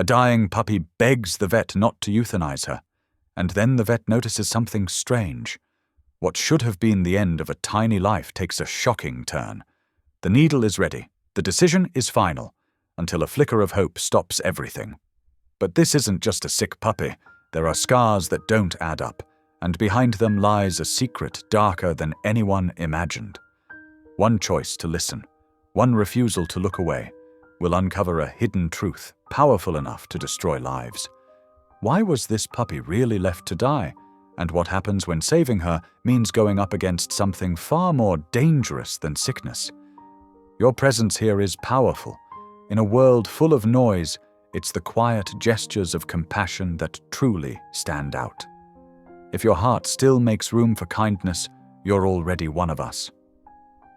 A dying puppy begs the vet not to euthanize her, and then the vet notices something strange. What should have been the end of a tiny life takes a shocking turn. The needle is ready. The decision is final, until a flicker of hope stops everything. But this isn't just a sick puppy. There are scars that don't add up, and behind them lies a secret darker than anyone imagined. One choice to listen, one refusal to look away, will uncover a hidden truth powerful enough to destroy lives. Why was this puppy really left to die? And what happens when saving her means going up against something far more dangerous than sickness? Your presence here is powerful. In a world full of noise, it's the quiet gestures of compassion that truly stand out. If your heart still makes room for kindness, you're already one of us.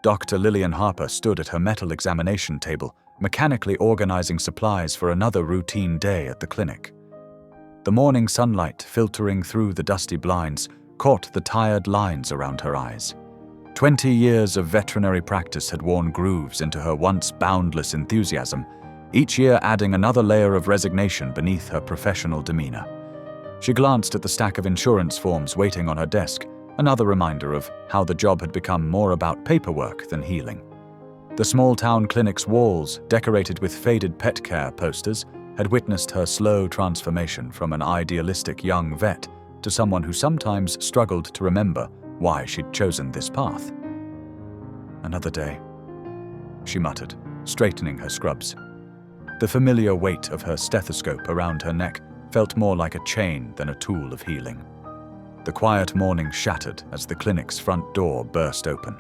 Dr. Lillian Harper stood at her metal examination table, mechanically organizing supplies for another routine day at the clinic. The morning sunlight, filtering through the dusty blinds, caught the tired lines around her eyes. 20 years of veterinary practice had worn grooves into her once boundless enthusiasm, each year adding another layer of resignation beneath her professional demeanor. She glanced at the stack of insurance forms waiting on her desk, another reminder of how the job had become more about paperwork than healing. The small-town clinic's walls, decorated with faded pet care posters, had witnessed her slow transformation from an idealistic young vet to someone who sometimes struggled to remember why she'd chosen this path. Another day, she muttered, straightening her scrubs. The familiar weight of her stethoscope around her neck felt more like a chain than a tool of healing. The quiet morning shattered as the clinic's front door burst open.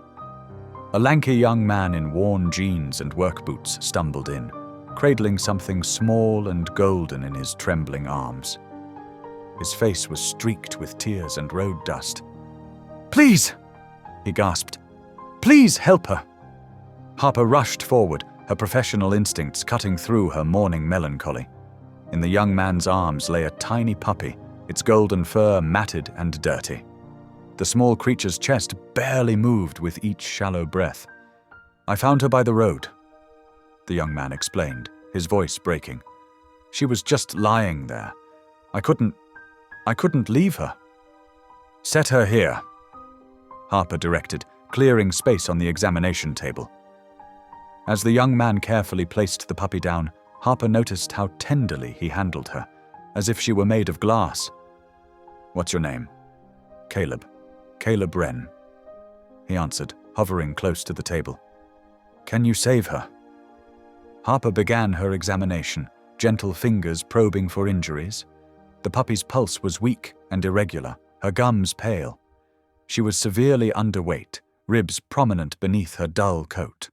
A lanky young man in worn jeans and work boots stumbled in, cradling something small and golden in his trembling arms. His face was streaked with tears and road dust. "Please!" he gasped. "Please help her!" Harper rushed forward, her professional instincts cutting through her morning melancholy. In the young man's arms lay a tiny puppy, its golden fur matted and dirty. The small creature's chest barely moved with each shallow breath. "I found her by the road," the young man explained, his voice breaking. "She was just lying there. I couldn't leave her." "Set her here," Harper directed, clearing space on the examination table. As the young man carefully placed the puppy down, Harper noticed how tenderly he handled her, as if she were made of glass. "What's your name?" Caleb Wren," he answered, hovering close to the table. "Can you save her?" Harper began her examination, gentle fingers probing for injuries. The puppy's pulse was weak and irregular, her gums pale. She was severely underweight, ribs prominent beneath her dull coat.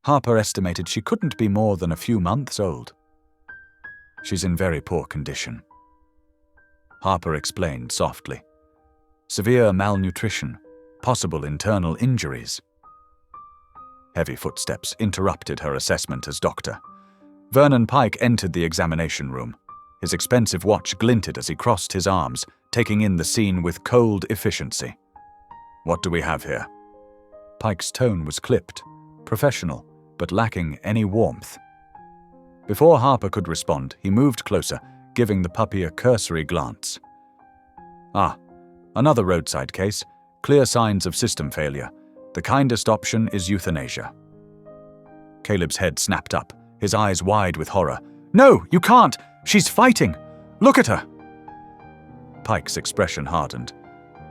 Harper estimated she couldn't be more than a few months old. "She's in very poor condition," Harper explained softly. "Severe malnutrition, possible internal injuries." Heavy footsteps interrupted her assessment as doctor. Vernon Pike entered the examination room. His expensive watch glinted as he crossed his arms, taking in the scene with cold efficiency. "What do we have here?" Pike's tone was clipped, professional, but lacking any warmth. Before Harper could respond, he moved closer, giving the puppy a cursory glance. "Ah, another roadside case. Clear signs of system failure. The kindest option is euthanasia." Caleb's head snapped up, his eyes wide with horror. "No, you can't! She's fighting! Look at her!" Pike's expression hardened.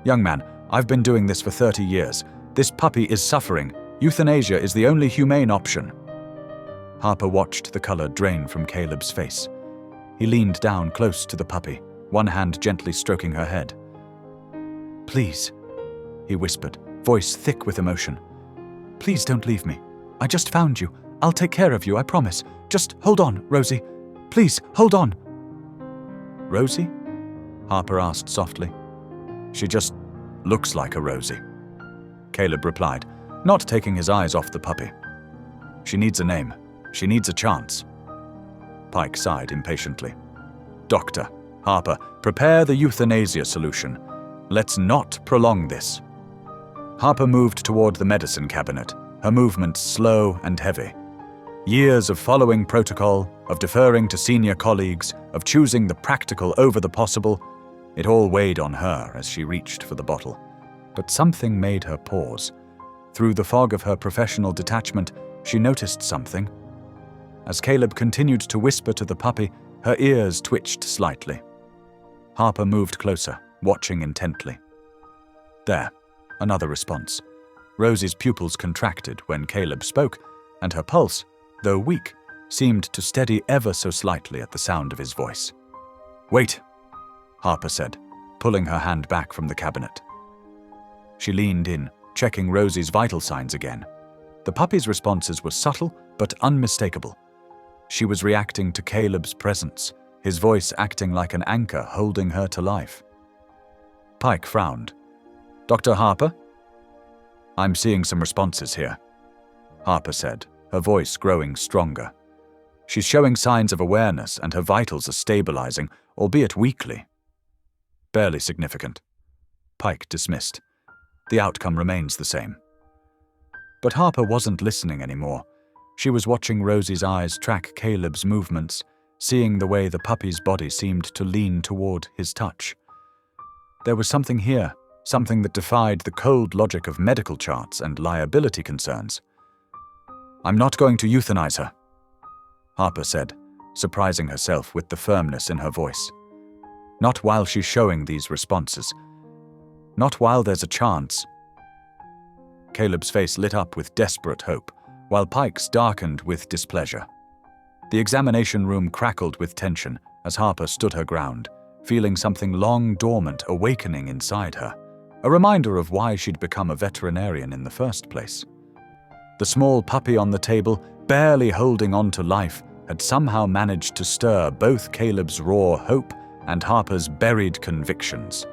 "Young man, I've been doing this for 30 years. This puppy is suffering. Euthanasia is the only humane option." Harper watched the color drain from Caleb's face. He leaned down close to the puppy, one hand gently stroking her head. "Please," he whispered, voice thick with emotion. "Please don't leave me. I just found you. I'll take care of you, I promise. Just hold on, Rosie. Please, hold on." "Rosie?" Harper asked softly. "She just looks like a Rosie," Caleb replied, not taking his eyes off the puppy. "She needs a name. She needs a chance." Pike sighed impatiently. "Doctor, Harper, prepare the euthanasia solution. Let's not prolong this." Harper moved toward the medicine cabinet, her movements slow and heavy. Years of following protocol, of deferring to senior colleagues, of choosing the practical over the possible, it all weighed on her as she reached for the bottle. But something made her pause. Through the fog of her professional detachment, she noticed something. As Caleb continued to whisper to the puppy, her ears twitched slightly. Harper moved closer, watching intently. There, another response. Rosie's pupils contracted when Caleb spoke, and her pulse, though weak, seemed to steady ever so slightly at the sound of his voice. "Wait," Harper said, pulling her hand back from the cabinet. She leaned in, checking Rosie's vital signs again. The puppy's responses were subtle but unmistakable. She was reacting to Caleb's presence, his voice acting like an anchor holding her to life. Pike frowned. "Dr. Harper?" "I'm seeing some responses here," Harper said, her voice growing stronger. "She's showing signs of awareness and her vitals are stabilizing, albeit weakly." "Barely significant," Pike dismissed. "The outcome remains the same." But Harper wasn't listening anymore. She was watching Rosie's eyes track Caleb's movements, seeing the way the puppy's body seemed to lean toward his touch. There was something here, something that defied the cold logic of medical charts and liability concerns. "I'm not going to euthanize her," Harper said, surprising herself with the firmness in her voice. "Not while she's showing these responses. Not while there's a chance." Caleb's face lit up with desperate hope, while Pike's darkened with displeasure. The examination room crackled with tension as Harper stood her ground, feeling something long dormant awakening inside her, a reminder of why she'd become a veterinarian in the first place. The small puppy on the table, barely holding on to life, had somehow managed to stir both Caleb's raw hope and Harper's buried convictions.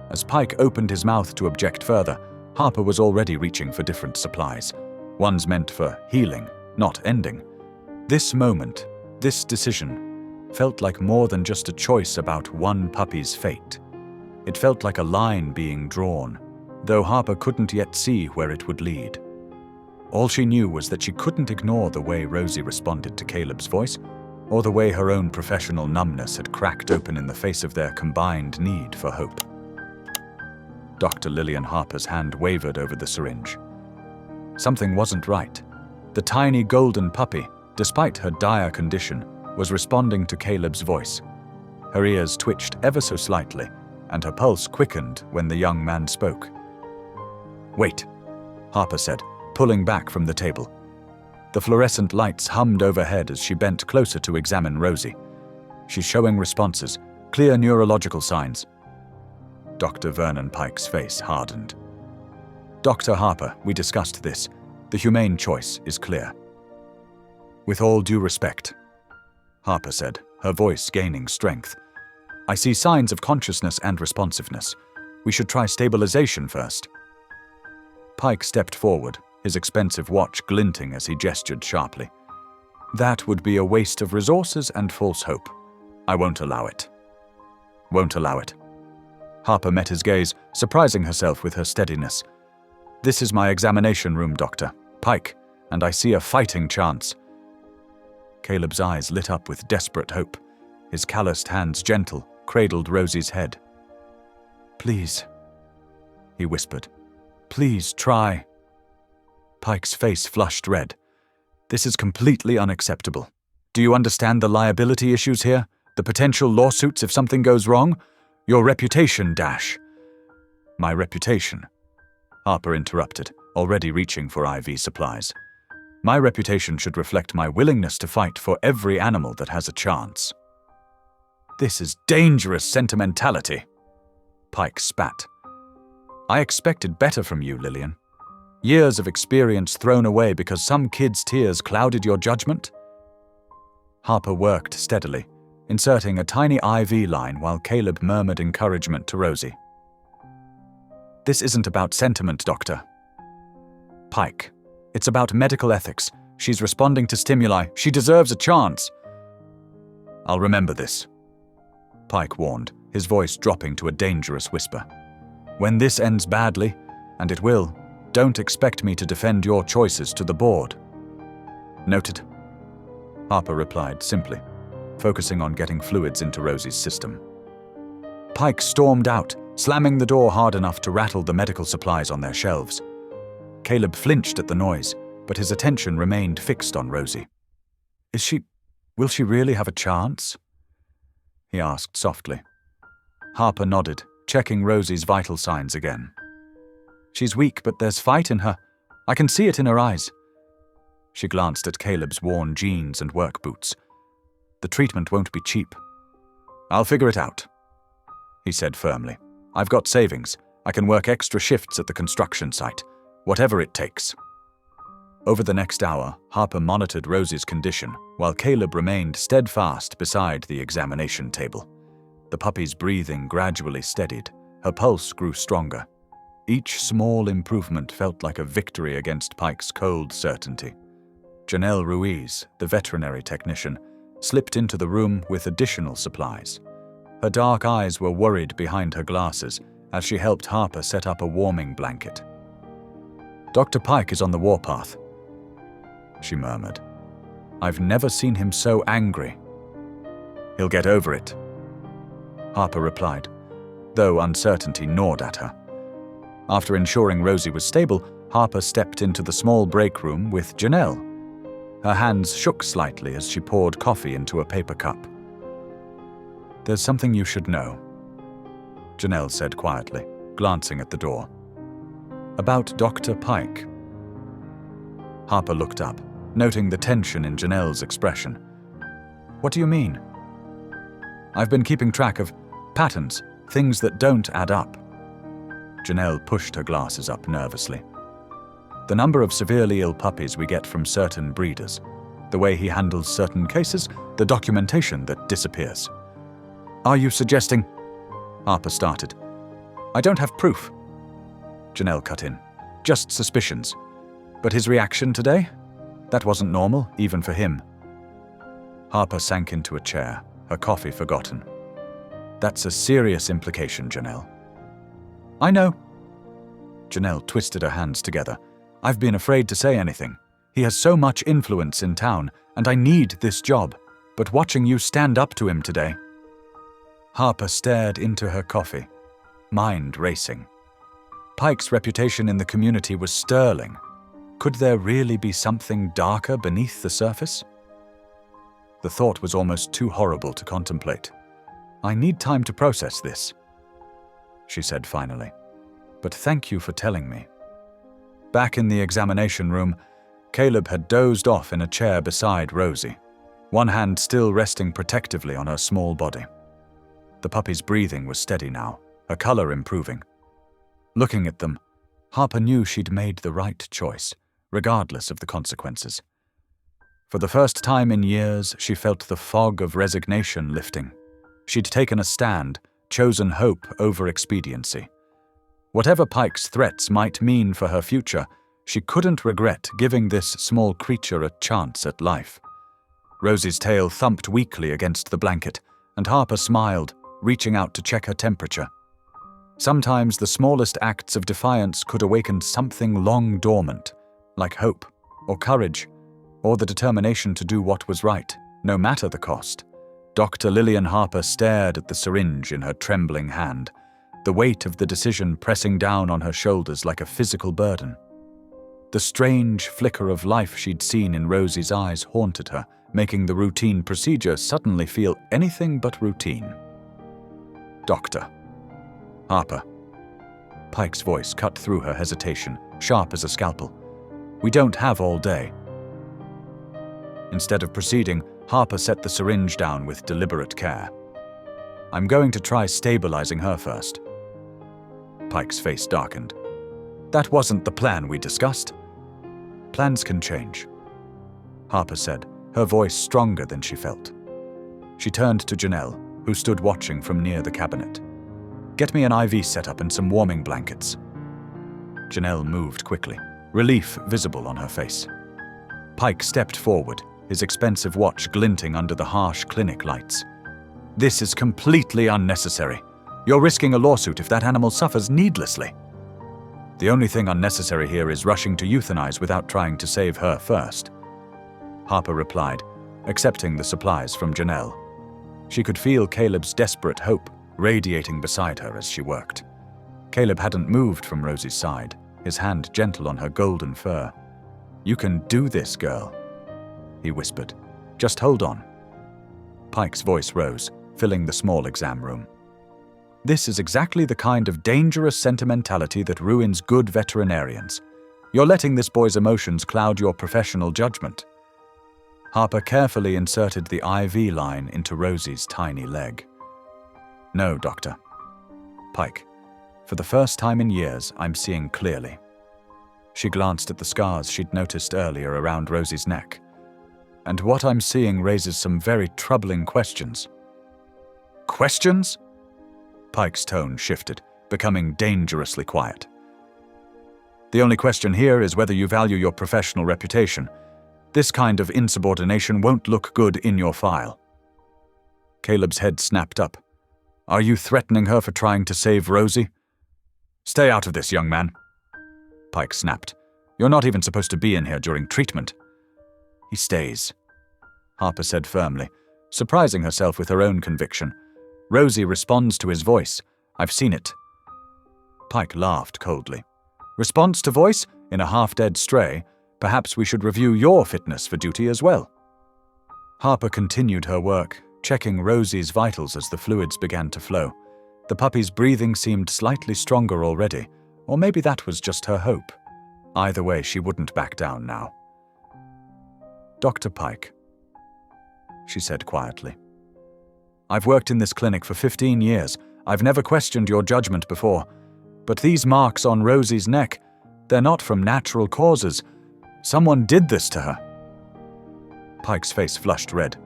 As Pike opened his mouth to object further, Harper was already reaching for different supplies, ones meant for healing, not ending. This moment, this decision, felt like more than just a choice about one puppy's fate. It felt like a line being drawn, though Harper couldn't yet see where it would lead. All she knew was that she couldn't ignore the way Rosie responded to Caleb's voice, or the way her own professional numbness had cracked open in the face of their combined need for hope. Dr. Lillian Harper's hand wavered over the syringe. Something wasn't right. The tiny golden puppy, despite her dire condition, was responding to Caleb's voice. Her ears twitched ever so slightly, and her pulse quickened when the young man spoke. "Wait," Harper said, pulling back from the table. The fluorescent lights hummed overhead as she bent closer to examine Rosie. "She's showing responses, clear neurological signs." Dr. Vernon Pike's face hardened. "Dr. Harper, we discussed this. The humane choice is clear." "With all due respect," Harper said, her voice gaining strength, "I see signs of consciousness and responsiveness. We should try stabilization first." Pike stepped forward, his expensive watch glinting as he gestured sharply. "That would be a waste of resources and false hope. I won't allow it." "Won't allow it." Harper met his gaze, surprising herself with her steadiness. "This is my examination room, Doctor. Pike, and I see a fighting chance." Caleb's eyes lit up with desperate hope. His calloused hands gentle, cradled Rosie's head. "Please," he whispered. "Please try." Pike's face flushed red. "This is completely unacceptable. Do you understand the liability issues here? The potential lawsuits if something goes wrong? Your reputation, Dash." "My reputation," Harper interrupted, already reaching for IV supplies. "My reputation should reflect my willingness to fight for every animal that has a chance." "This is dangerous sentimentality," Pike spat. "I expected better from you, Lillian. Years of experience thrown away because some kid's tears clouded your judgment?" Harper worked steadily, inserting a tiny IV line while Caleb murmured encouragement to Rosie. "This isn't about sentiment, Doctor." "Pike, it's about medical ethics. She's responding to stimuli. She deserves a chance." "I'll remember this," Pike warned, his voice dropping to a dangerous whisper. "When this ends badly, and it will, don't expect me to defend your choices to the board." "Noted," Harper replied simply, focusing on getting fluids into Rosie's system. Pike stormed out, slamming the door hard enough to rattle the medical supplies on their shelves. Caleb flinched at the noise, but his attention remained fixed on Rosie. Will she really have a chance? He asked softly. Harper nodded, checking Rosie's vital signs again. She's weak, but there's fight in her. I can see it in her eyes. She glanced at Caleb's worn jeans and work boots. The treatment won't be cheap. I'll figure it out, he said firmly. I've got savings. I can work extra shifts at the construction site, whatever it takes. Over the next hour, Harper monitored Rosie's condition, while Caleb remained steadfast beside the examination table. The puppy's breathing gradually steadied. Her pulse grew stronger. Each small improvement felt like a victory against Pike's cold certainty. Janelle Ruiz, the veterinary technician, slipped into the room with additional supplies. Her dark eyes were worried behind her glasses as she helped Harper set up a warming blanket. Dr. Pike is on the warpath, she murmured. I've never seen him so angry. He'll get over it, Harper replied, though uncertainty gnawed at her. After ensuring Rosie was stable, Harper stepped into the small break room with Janelle. Her hands shook slightly as she poured coffee into a paper cup. There's something you should know, Janelle said quietly, glancing at the door. About Dr. Pike. Harper looked up, noting the tension in Janelle's expression. What do you mean? I've been keeping track of patterns, things that don't add up. Janelle pushed her glasses up nervously. The number of severely ill puppies we get from certain breeders, the way he handles certain cases, the documentation that disappears. Are you suggesting? Harper started. I don't have proof. Janelle cut in. Just suspicions. But his reaction today? That wasn't normal, even for him. Harper sank into a chair, her coffee forgotten. That's a serious implication, Janelle. I know. Janelle twisted her hands together. I've been afraid to say anything. He has so much influence in town, and I need this job. But watching you stand up to him today. Harper stared into her coffee, mind racing. Pike's reputation in the community was sterling. Could there really be something darker beneath the surface? The thought was almost too horrible to contemplate. I need time to process this, she said finally. But thank you for telling me. Back in the examination room, Caleb had dozed off in a chair beside Rosie, one hand still resting protectively on her small body. The puppy's breathing was steady now, her color improving. Looking at them, Harper knew she'd made the right choice, regardless of the consequences. For the first time in years, she felt the fog of resignation lifting. She'd taken a stand, chosen hope over expediency. Whatever Pike's threats might mean for her future, she couldn't regret giving this small creature a chance at life. Rosie's tail thumped weakly against the blanket, and Harper smiled, reaching out to check her temperature. Sometimes the smallest acts of defiance could awaken something long dormant, like hope, or courage, or the determination to do what was right, no matter the cost. Dr. Lillian Harper stared at the syringe in her trembling hand, the weight of the decision pressing down on her shoulders like a physical burden. The strange flicker of life she'd seen in Rosie's eyes haunted her, making the routine procedure suddenly feel anything but routine. Doctor. Harper. Pike's voice cut through her hesitation, sharp as a scalpel. We don't have all day. Instead of proceeding, Harper set the syringe down with deliberate care. I'm going to try stabilizing her first. Pike's face darkened. That wasn't the plan we discussed. Plans can change, Harper said, her voice stronger than she felt. She turned to Janelle, who stood watching from near the cabinet. Get me an IV set up and some warming blankets. Janelle moved quickly, relief visible on her face. Pike stepped forward, his expensive watch glinting under the harsh clinic lights. This is completely unnecessary. You're risking a lawsuit if that animal suffers needlessly. The only thing unnecessary here is rushing to euthanize without trying to save her first. Harper replied, accepting the supplies from Janelle. She could feel Caleb's desperate hope radiating beside her as she worked. Caleb hadn't moved from Rosie's side, his hand gentle on her golden fur. "You can do this, girl," he whispered. "Just hold on." Pike's voice rose, filling the small exam room. "This is exactly the kind of dangerous sentimentality that ruins good veterinarians. You're letting this boy's emotions cloud your professional judgment." Harper carefully inserted the IV line into Rosie's tiny leg. "No, Doctor." "Pike, for the first time in years, I'm seeing clearly." She glanced at the scars she'd noticed earlier around Rosie's neck. "And what I'm seeing raises some very troubling questions." "Questions?" Pike's tone shifted, becoming dangerously quiet. "The only question here is whether you value your professional reputation. This kind of insubordination won't look good in your file." Caleb's head snapped up. "Are you threatening her for trying to save Rosie?" "Stay out of this, young man." Pike snapped. "You're not even supposed to be in here during treatment." "He stays," Harper said firmly, surprising herself with her own conviction. "Rosie responds to his voice. I've seen it." Pike laughed coldly. "Response to voice? In a half-dead stray? Perhaps we should review your fitness for duty as well." Harper continued her work, checking Rosie's vitals as the fluids began to flow. The puppy's breathing seemed slightly stronger already, or maybe that was just her hope. Either way, she wouldn't back down now. "Dr. Pike," she said quietly. "I've worked in this clinic for 15 years. I've never questioned your judgment before. But these marks on Rosie's neck, they're not from natural causes. Someone did this to her." Pike's face flushed red.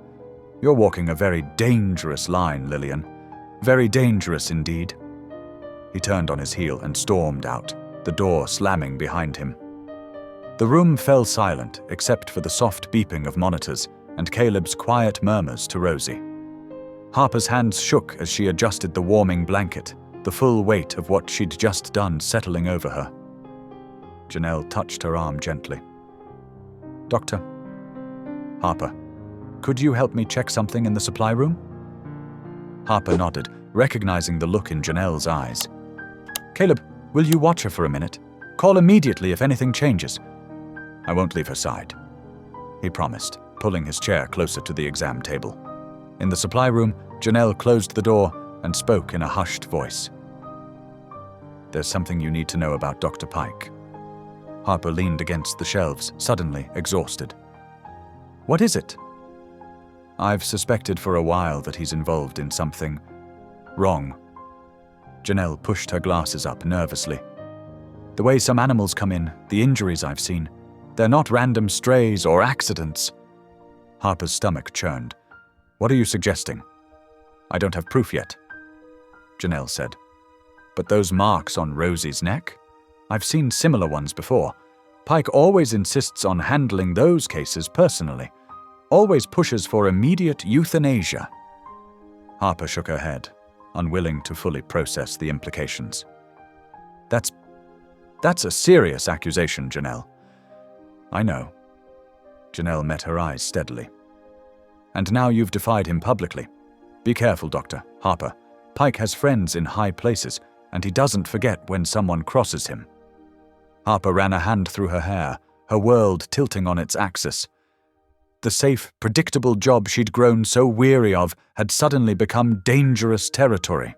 "You're walking a very dangerous line, Lillian. Very dangerous indeed." He turned on his heel and stormed out, the door slamming behind him. The room fell silent except for the soft beeping of monitors and Caleb's quiet murmurs to Rosie. Harper's hands shook as she adjusted the warming blanket, the full weight of what she'd just done settling over her. Janelle touched her arm gently. "Doctor." "Harper, could you help me check something in the supply room?" Harper nodded, recognizing the look in Janelle's eyes. "Caleb, will you watch her for a minute? Call immediately if anything changes." "I won't leave her side," he promised, pulling his chair closer to the exam table. In the supply room, Janelle closed the door and spoke in a hushed voice. "There's something you need to know about Dr. Pike." Harper leaned against the shelves, suddenly exhausted. "What is it?" "I've suspected for a while that he's involved in something wrong." Janelle pushed her glasses up nervously. "The way some animals come in, the injuries I've seen, they're not random strays or accidents." Harper's stomach churned. "What are you suggesting?" "I don't have proof yet," Janelle said. "But those marks on Rosie's neck? I've seen similar ones before. Pike always insists on handling those cases personally. Always pushes for immediate euthanasia." Harper shook her head, unwilling to fully process the implications. That's a serious accusation, Janelle." "I know." Janelle met her eyes steadily. "And now you've defied him publicly. Be careful, Doctor. Harper. Pike has friends in high places, and he doesn't forget when someone crosses him." Harper ran a hand through her hair, her world tilting on its axis. The safe, predictable job she'd grown so weary of had suddenly become dangerous territory.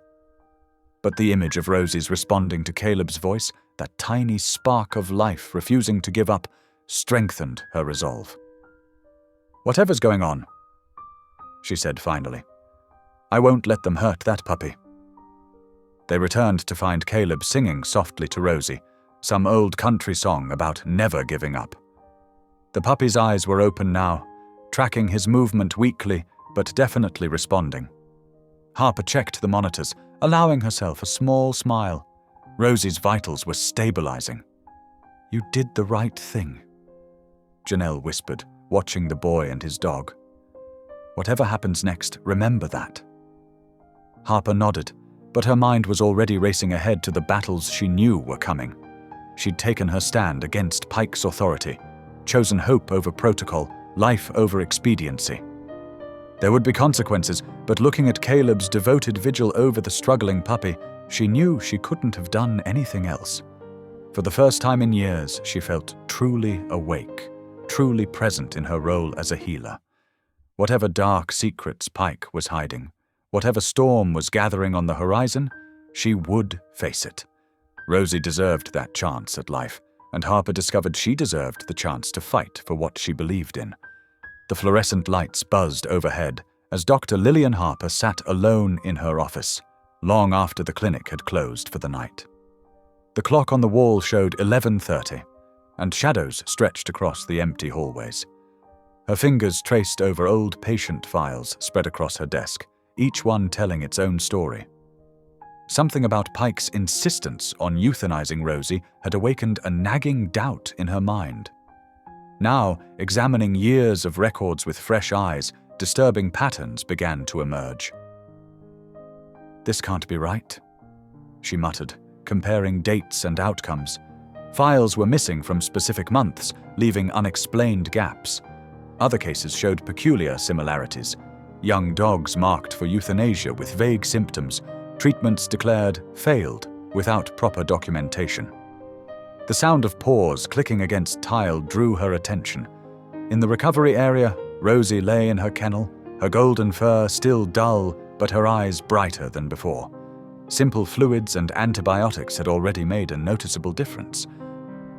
But the image of Rosie's responding to Caleb's voice, that tiny spark of life refusing to give up, strengthened her resolve. "Whatever's going on," she said finally, "I won't let them hurt that puppy." They returned to find Caleb singing softly to Rosie, some old country song about never giving up. The puppy's eyes were open now, tracking his movement weakly but definitely responding. Harper checked the monitors, allowing herself a small smile. Rosie's vitals were stabilizing. "You did the right thing," Janelle whispered, watching the boy and his dog. "Whatever happens next, remember that." Harper nodded, but her mind was already racing ahead to the battles she knew were coming. She'd taken her stand against Pike's authority, chosen hope over protocol, life over expediency. There would be consequences, but looking at Caleb's devoted vigil over the struggling puppy, she knew she couldn't have done anything else. For the first time in years, she felt truly awake, truly present in her role as a healer. Whatever dark secrets Pike was hiding, whatever storm was gathering on the horizon, she would face it. Rosie deserved that chance at life, and Harper discovered she deserved the chance to fight for what she believed in. The fluorescent lights buzzed overhead as Dr. Lillian Harper sat alone in her office, long after the clinic had closed for the night. The clock on the wall showed 11:30, and shadows stretched across the empty hallways. Her fingers traced over old patient files spread across her desk, each one telling its own story. Something about Pike's insistence on euthanizing Rosie had awakened a nagging doubt in her mind. Now, examining years of records with fresh eyes, disturbing patterns began to emerge. "This can't be right," she muttered, comparing dates and outcomes. Files were missing from specific months, leaving unexplained gaps. Other cases showed peculiar similarities. Young dogs marked for euthanasia with vague symptoms, treatments declared failed without proper documentation. The sound of paws clicking against tile drew her attention. In the recovery area, Rosie lay in her kennel, her golden fur still dull, but her eyes brighter than before. Simple fluids and antibiotics had already made a noticeable difference.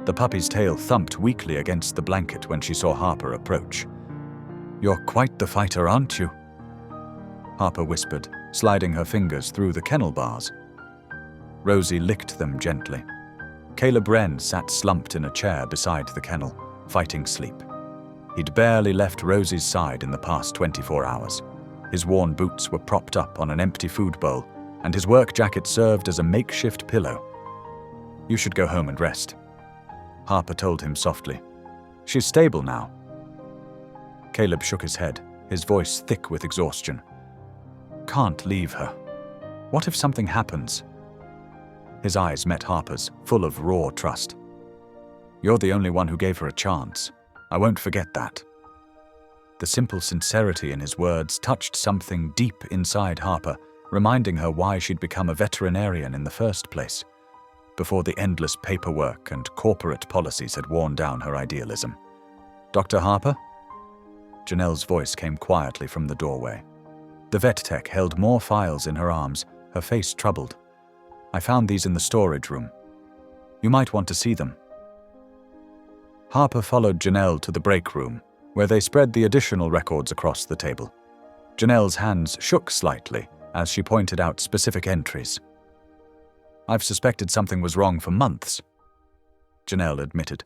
The puppy's tail thumped weakly against the blanket when she saw Harper approach. "You're quite the fighter, aren't you?" Harper whispered, sliding her fingers through the kennel bars. Rosie licked them gently. Caleb Wren sat slumped in a chair beside the kennel, fighting sleep. He'd barely left Rosie's side in the past 24 hours. His worn boots were propped up on an empty food bowl, and his work jacket served as a makeshift pillow. "You should go home and rest," Harper told him softly. "She's stable now." Caleb shook his head, his voice thick with exhaustion. "Can't leave her. What if something happens?" His eyes met Harper's, full of raw trust. "You're the only one who gave her a chance. I won't forget that." The simple sincerity in his words touched something deep inside Harper, reminding her why she'd become a veterinarian in the first place, before the endless paperwork and corporate policies had worn down her idealism. "Dr. Harper?" Janelle's voice came quietly from the doorway. The vet tech held more files in her arms, her face troubled. "I found these in the storage room. You might want to see them." Harper followed Janelle to the break room, where they spread the additional records across the table. Janelle's hands shook slightly as she pointed out specific entries. "I've suspected something was wrong for months," Janelle admitted.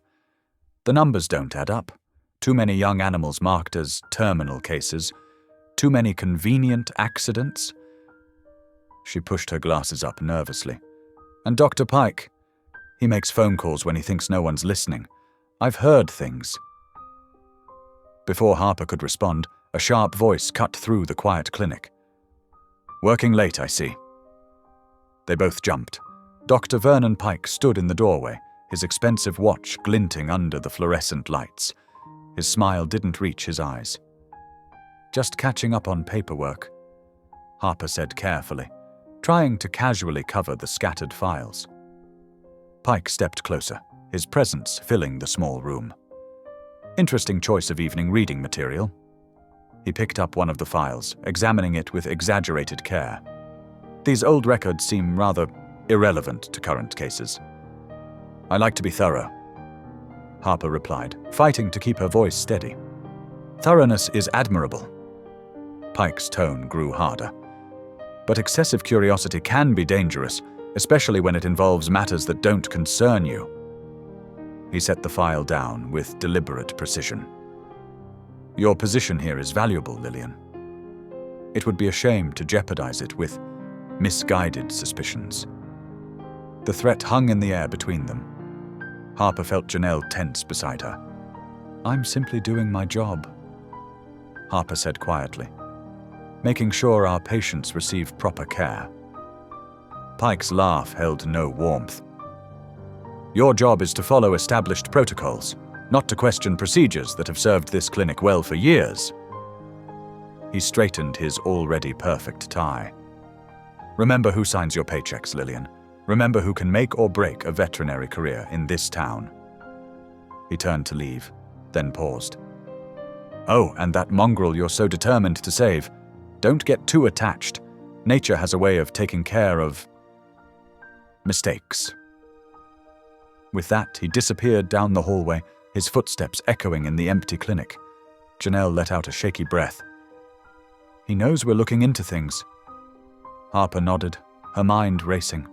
"The numbers don't add up. Too many young animals marked as terminal cases. Too many convenient accidents." She pushed her glasses up nervously. "And Dr. Pike? He makes phone calls when he thinks no one's listening. I've heard things." Before Harper could respond, a sharp voice cut through the quiet clinic. "Working late, I see." They both jumped. Dr. Vernon Pike stood in the doorway, his expensive watch glinting under the fluorescent lights. His smile didn't reach his eyes. "Just catching up on paperwork," Harper said carefully, trying to casually cover the scattered files. Pike stepped closer, his presence filling the small room. "Interesting choice of evening reading material." He picked up one of the files, examining it with exaggerated care. "These old records seem rather irrelevant to current cases." "I like to be thorough," Harper replied, fighting to keep her voice steady. "Thoroughness is admirable." Pike's tone grew harder. "But excessive curiosity can be dangerous, especially when it involves matters that don't concern you." He set the file down with deliberate precision. "Your position here is valuable, Lillian. It would be a shame to jeopardize it with misguided suspicions." The threat hung in the air between them. Harper felt Janelle tense beside her. "I'm simply doing my job," Harper said quietly, "making sure our patients receive proper care." Pike's laugh held no warmth. "Your job is to follow established protocols. not to question procedures that have served this clinic well for years. He straightened his already perfect tie. Remember who signs your paychecks, Lillian. Remember who can make or break a veterinary career in this town. He turned to leave, then paused. Oh, and that mongrel you're so determined to save. Don't get too attached. Nature has a way of taking care of mistakes. With that, he disappeared down the hallway, his footsteps echoing in the empty clinic. Janelle let out a shaky breath. He knows we're looking into things. Harper nodded, her mind racing.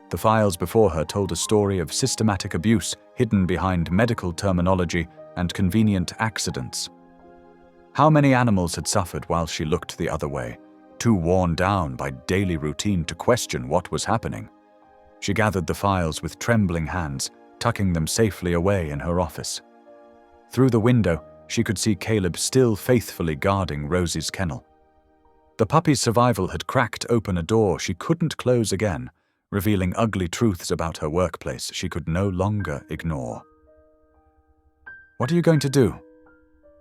The files before her told a story of systematic abuse hidden behind medical terminology and convenient accidents. How many animals had suffered while she looked the other way, too worn down by daily routine to question what was happening? She gathered the files with trembling hands, tucking them safely away in her office. Through the window, she could see Caleb still faithfully guarding Rosie's kennel. The puppy's survival had cracked open a door she couldn't close again, revealing ugly truths about her workplace she could no longer ignore. "What are you going to do?"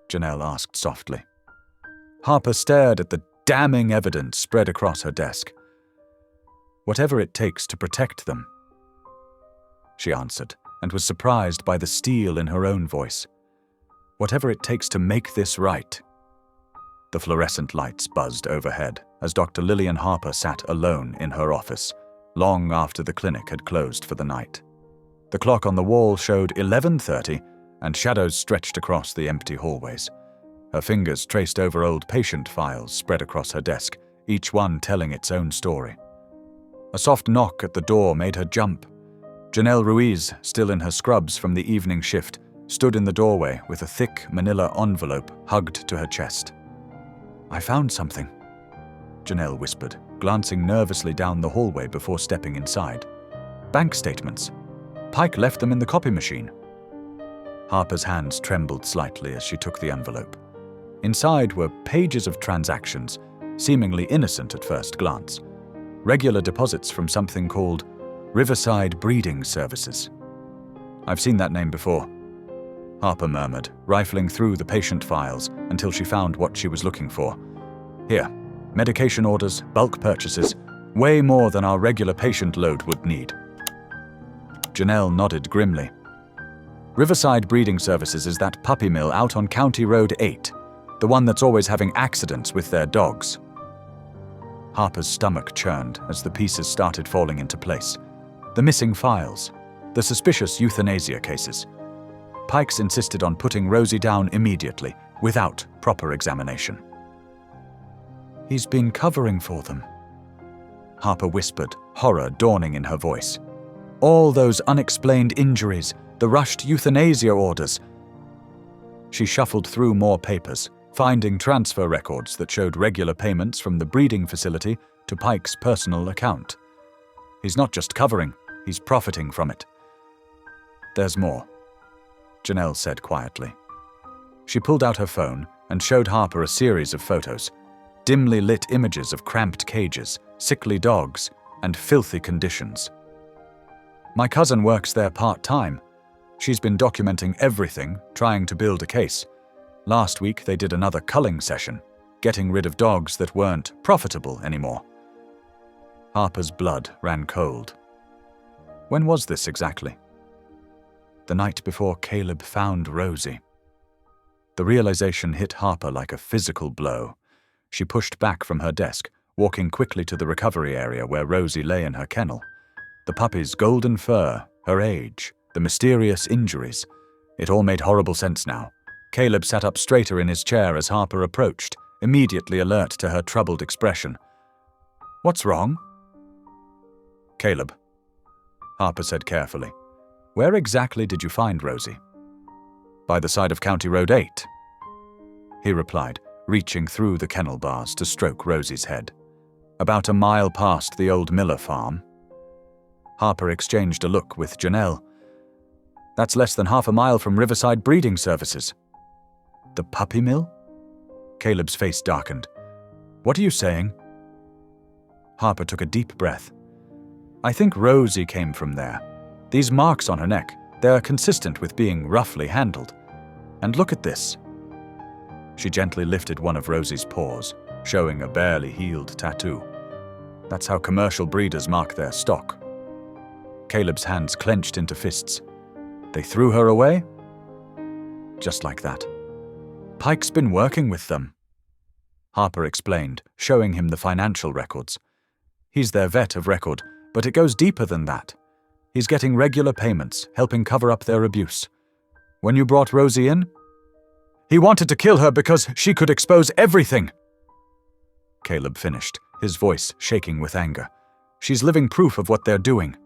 Janelle asked softly. Harper stared at the damning evidence spread across her desk. "Whatever it takes to protect them," she answered, and was surprised by the steel in her own voice. "Whatever it takes to make this right." The fluorescent lights buzzed overhead as Dr. Lillian Harper sat alone in her office, long after the clinic had closed for the night. The clock on the wall showed 11:30, and shadows stretched across the empty hallways. Her fingers traced over old patient files spread across her desk, each one telling its own story. A soft knock at the door made her jump. Janelle Ruiz, still in her scrubs from the evening shift, stood in the doorway with a thick manila envelope hugged to her chest. "I found something," Janelle whispered, glancing nervously down the hallway before stepping inside. "Bank statements. Pike left them in the copy machine." Harper's hands trembled slightly as she took the envelope. Inside were pages of transactions, seemingly innocent at first glance. Regular deposits from something called Riverside Breeding Services. "I've seen that name before," Harper murmured, rifling through the patient files until she found what she was looking for. "Here, medication orders, bulk purchases, way more than our regular patient load would need." Janelle nodded grimly. "Riverside Breeding Services is that puppy mill out on County Road 8, the one that's always having accidents with their dogs." Harper's stomach churned as the pieces started falling into place. The missing files, the suspicious euthanasia cases. Pikes insisted on putting Rosie down immediately, without proper examination. "He's been covering for them," Harper whispered, horror dawning in her voice. "All those unexplained injuries, the rushed euthanasia orders." She shuffled through more papers, finding transfer records that showed regular payments from the breeding facility to Pike's personal account. "He's not just covering, he's profiting from it." "There's more," Janelle said quietly. She pulled out her phone and showed Harper a series of photos, dimly lit images of cramped cages, sickly dogs, and filthy conditions. "My cousin works there part-time. She's been documenting everything, trying to build a case. Last week they did another culling session, getting rid of dogs that weren't profitable anymore." Harper's blood ran cold. When was this exactly? The night before Caleb found Rosie. The realization hit Harper like a physical blow. She pushed back from her desk, walking quickly to the recovery area where Rosie lay in her kennel. The puppy's golden fur, her age, the mysterious injuries. It all made horrible sense now. Caleb sat up straighter in his chair as Harper approached, immediately alert to her troubled expression. "What's wrong?" "Caleb," Harper said carefully, "where exactly did you find Rosie?" "By the side of County Road 8, he replied, reaching through the kennel bars to stroke Rosie's head. "About a mile past the old Miller farm." Harper exchanged a look with Janelle. "That's less than half a mile from Riverside Breeding Services." "The puppy mill?" Caleb's face darkened. "What are you saying?" Harper took a deep breath. "I think Rosie came from there. These marks on her neck, They're consistent with being roughly handled. And look at this. She gently lifted one of Rosie's paws, showing a barely healed tattoo. That's how commercial breeders mark their stock. Caleb's hands clenched into fists. They threw her away? Just like that. Pike's been working with them. Harper explained, showing him the financial records. He's their vet of record, but it goes deeper than that. He's getting regular payments, helping cover up their abuse. When you brought Rosie in, he wanted to kill her because she could expose everything. Caleb finished, his voice shaking with anger. She's living proof of what they're doing.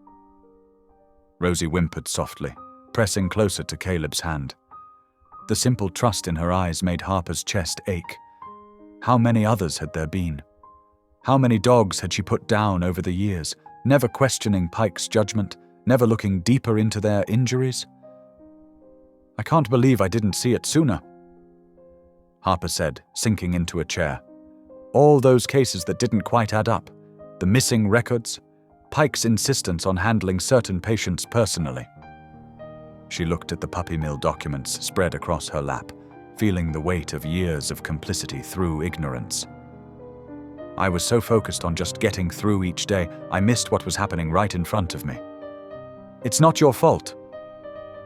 Rosie whimpered softly, pressing closer to Caleb's hand. The simple trust in her eyes made Harper's chest ache. How many others had there been? How many dogs had she put down over the years, never questioning Pike's judgment, never looking deeper into their injuries? I can't believe I didn't see it sooner, Harper said, sinking into a chair. All those cases that didn't quite add up, the missing records, Pike's insistence on handling certain patients personally. She looked at the puppy mill documents spread across her lap, feeling the weight of years of complicity through ignorance. I was so focused on just getting through each day, I missed what was happening right in front of me. It's not your fault,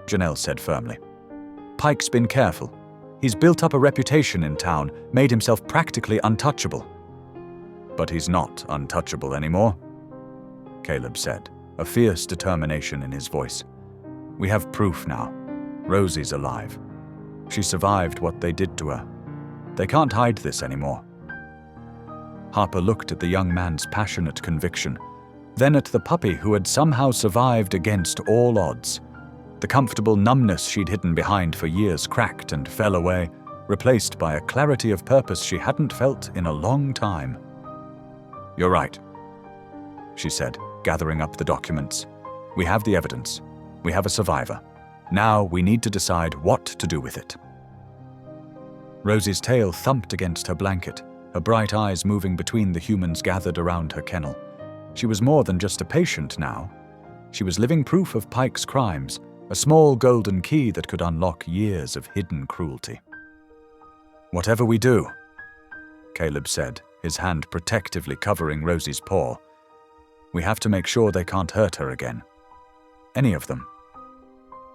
Janelle said firmly. Pike's been careful. He's built up a reputation in town, made himself practically untouchable. But he's not untouchable anymore, Caleb said, a fierce determination in his voice. We have proof now. Rosie's alive. She survived what they did to her. They can't hide this anymore. Harper looked at the young man's passionate conviction, then at the puppy who had somehow survived against all odds. The comfortable numbness she'd hidden behind for years cracked and fell away, replaced by a clarity of purpose she hadn't felt in a long time. You're right, she said, gathering up the documents. We have the evidence. We have a survivor. Now we need to decide what to do with it. Rosie's tail thumped against her blanket, her bright eyes moving between the humans gathered around her kennel. She was more than just a patient now. She was living proof of Pike's crimes, a small golden key that could unlock years of hidden cruelty. Whatever we do, Caleb said, his hand protectively covering Rosie's paw, we have to make sure they can't hurt her again. Any of them.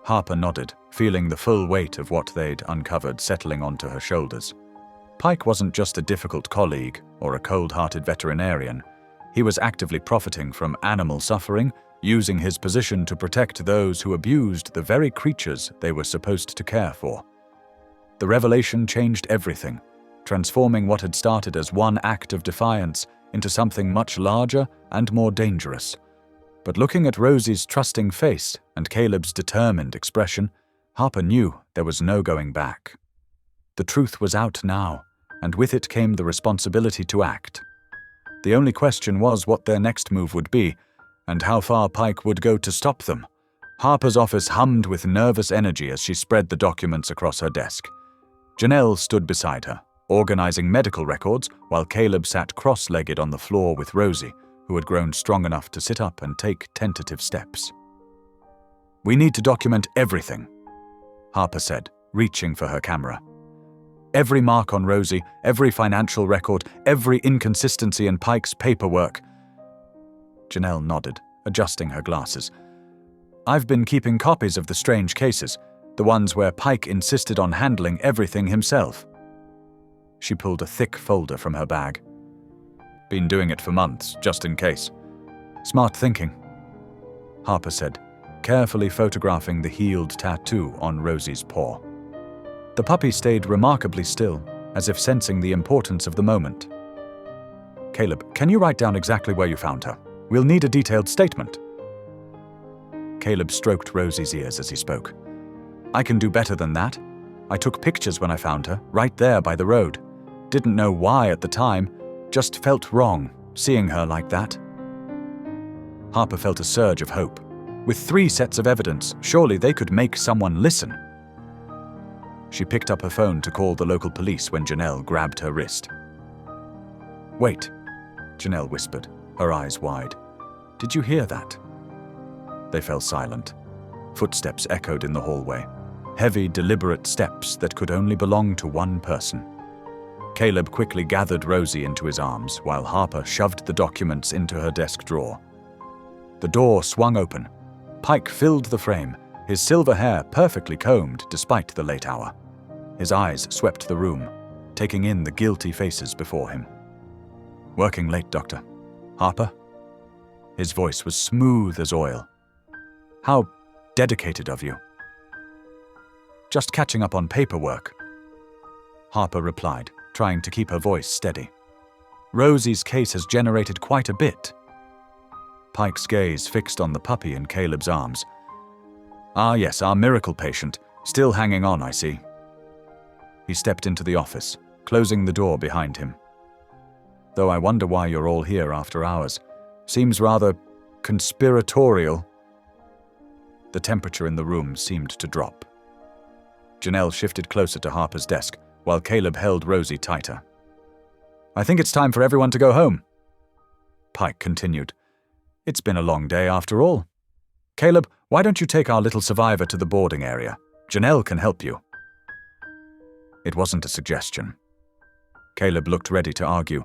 Harper nodded, feeling the full weight of what they'd uncovered settling onto her shoulders. Pike wasn't just a difficult colleague or a cold-hearted veterinarian. He was actively profiting from animal suffering, using his position to protect those who abused the very creatures they were supposed to care for. The revelation changed everything, transforming what had started as one act of defiance into something much larger and more dangerous. But looking at Rosie's trusting face and Caleb's determined expression, Harper knew there was no going back. The truth was out now, and with it came the responsibility to act. The only question was what their next move would be, and how far Pike would go to stop them. Harper's office hummed with nervous energy as she spread the documents across her desk. Janelle stood beside her, organizing medical records, while Caleb sat cross-legged on the floor with Rosie, who had grown strong enough to sit up and take tentative steps. We need to document everything, Harper said, reaching for her camera. Every mark on Rosie, every financial record, every inconsistency in Pike's paperwork. Janelle nodded, adjusting her glasses. I've been keeping copies of the strange cases, the ones where Pike insisted on handling everything himself. She pulled a thick folder from her bag. Been doing it for months, just in case. Smart thinking, Harper said, carefully photographing the healed tattoo on Rosie's paw. The puppy stayed remarkably still, as if sensing the importance of the moment. Caleb, can you write down exactly where you found her? We'll need a detailed statement. Caleb stroked Rosie's ears as he spoke. I can do better than that. I took pictures when I found her, right there by the road. Didn't know why at the time, just felt wrong, seeing her like that. Harper felt a surge of hope. With 3 sets of evidence, surely they could make someone listen. She picked up her phone to call the local police when Janelle grabbed her wrist. Wait, Janelle whispered, her eyes wide. Did you hear that? They fell silent. Footsteps echoed in the hallway. Heavy, deliberate steps that could only belong to one person. Caleb quickly gathered Rosie into his arms while Harper shoved the documents into her desk drawer. The door swung open. Pike filled the frame, his silver hair perfectly combed despite the late hour. His eyes swept the room, taking in the guilty faces before him. "Working late, Doctor. Harper?" His voice was smooth as oil. "How dedicated of you." "Just catching up on paperwork," Harper replied, trying to keep her voice steady. "Rosie's case has generated quite a bit." Pike's gaze fixed on the puppy in Caleb's arms. "Ah yes, our miracle patient. Still hanging on, I see." He stepped into the office, closing the door behind him. "Though I wonder why you're all here after hours. Seems rather conspiratorial." The temperature in the room seemed to drop. Janelle shifted closer to Harper's desk, while Caleb held Rosie tighter. "I think it's time for everyone to go home." Pike continued. "It's been a long day after all. Caleb, why don't you take our little survivor to the boarding area? Janelle can help you." It wasn't a suggestion. Caleb looked ready to argue,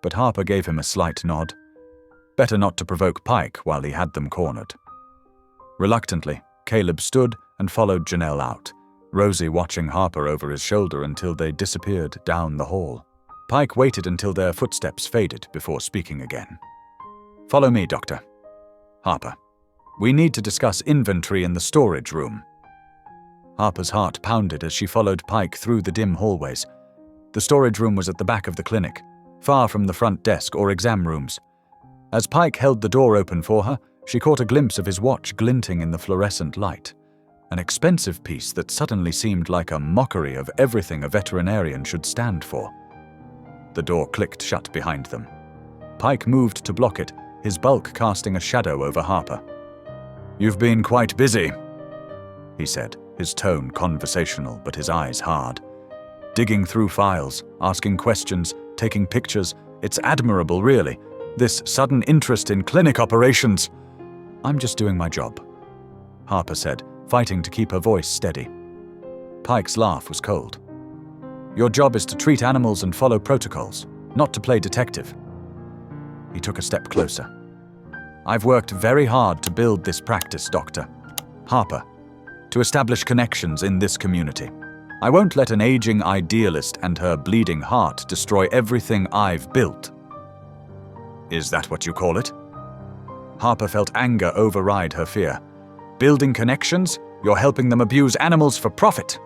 but Harper gave him a slight nod. Better not to provoke Pike while he had them cornered. Reluctantly, Caleb stood and followed Janelle out, Rosie watching Harper over his shoulder until they disappeared down the hall. Pike waited until their footsteps faded before speaking again. "Follow me, Doctor. Harper, we need to discuss inventory in the storage room." Harper's heart pounded as she followed Pike through the dim hallways. The storage room was at the back of the clinic, far from the front desk or exam rooms. As Pike held the door open for her, she caught a glimpse of his watch glinting in the fluorescent light, an expensive piece that suddenly seemed like a mockery of everything a veterinarian should stand for. The door clicked shut behind them. Pike moved to block it, his bulk casting a shadow over Harper. "You've been quite busy," he said, his tone conversational but his eyes hard. "Digging through files, asking questions, taking pictures. It's admirable, really. This sudden interest in clinic operations." "I'm just doing my job," Harper said, fighting to keep her voice steady. Pike's laugh was cold. "Your job is to treat animals and follow protocols, not to play detective." He took a step closer. "I've worked very hard to build this practice, Doctor. Harper, to establish connections in this community. I won't let an aging idealist and her bleeding heart destroy everything I've built." "Is that what you call it?" Harper felt anger override her fear. "Building connections? You're helping them abuse animals for profit."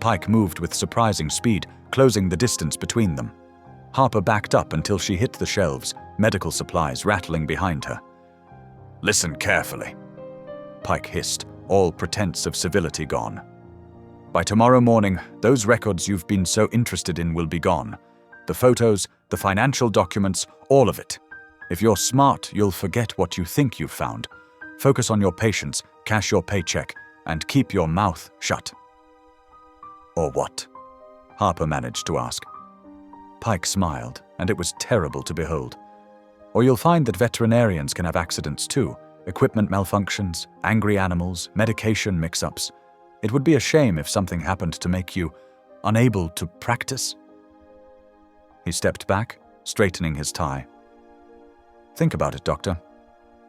Pike moved with surprising speed, closing the distance between them. Harper backed up until she hit the shelves, medical supplies rattling behind her. "Listen carefully," Pike hissed, all pretense of civility gone. "By tomorrow morning, those records you've been so interested in will be gone. The photos, the financial documents, all of it. If you're smart, you'll forget what you think you've found. Focus on your patients, cash your paycheck, and keep your mouth shut." "Or what?" Harper managed to ask. Pike smiled, and it was terrible to behold. "Or you'll find that veterinarians can have accidents too. Equipment malfunctions, angry animals, medication mix-ups. It would be a shame if something happened to make you unable to practice." He stepped back, straightening his tie. "Think about it, Doctor.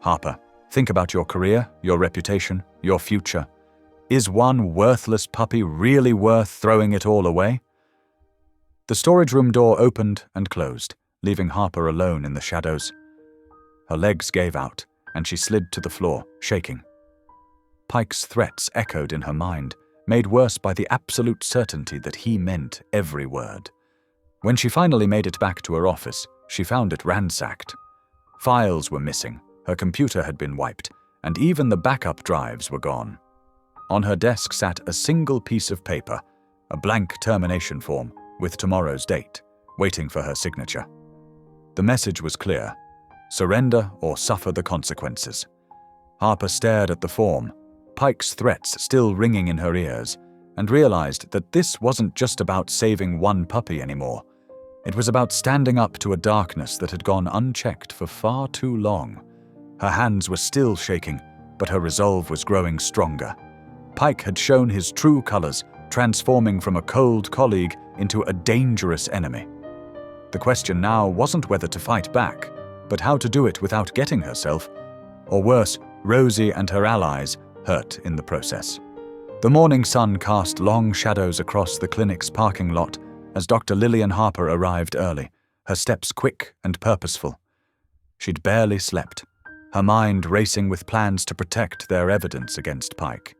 Harper, think about your career, your reputation, your future. Is one worthless puppy really worth throwing it all away?" The storage room door opened and closed, leaving Harper alone in the shadows. Her legs gave out, and she slid to the floor, shaking. Pike's threats echoed in her mind, made worse by the absolute certainty that he meant every word. When she finally made it back to her office, she found it ransacked. Files were missing, her computer had been wiped, and even the backup drives were gone. On her desk sat a single piece of paper, a blank termination form with tomorrow's date, waiting for her signature. The message was clear: surrender or suffer the consequences. Harper stared at the form, Pike's threats still ringing in her ears, and realized that this wasn't just about saving one puppy anymore. It was about standing up to a darkness that had gone unchecked for far too long. Her hands were still shaking, but her resolve was growing stronger. Pike had shown his true colors, transforming from a cold colleague into a dangerous enemy. The question now wasn't whether to fight back, but how to do it without getting herself, or worse, Rosie and her allies, hurt in the process. The morning sun cast long shadows across the clinic's parking lot as Dr. Lillian Harper arrived early, her steps quick and purposeful. She'd barely slept, her mind racing with plans to protect their evidence against Pike.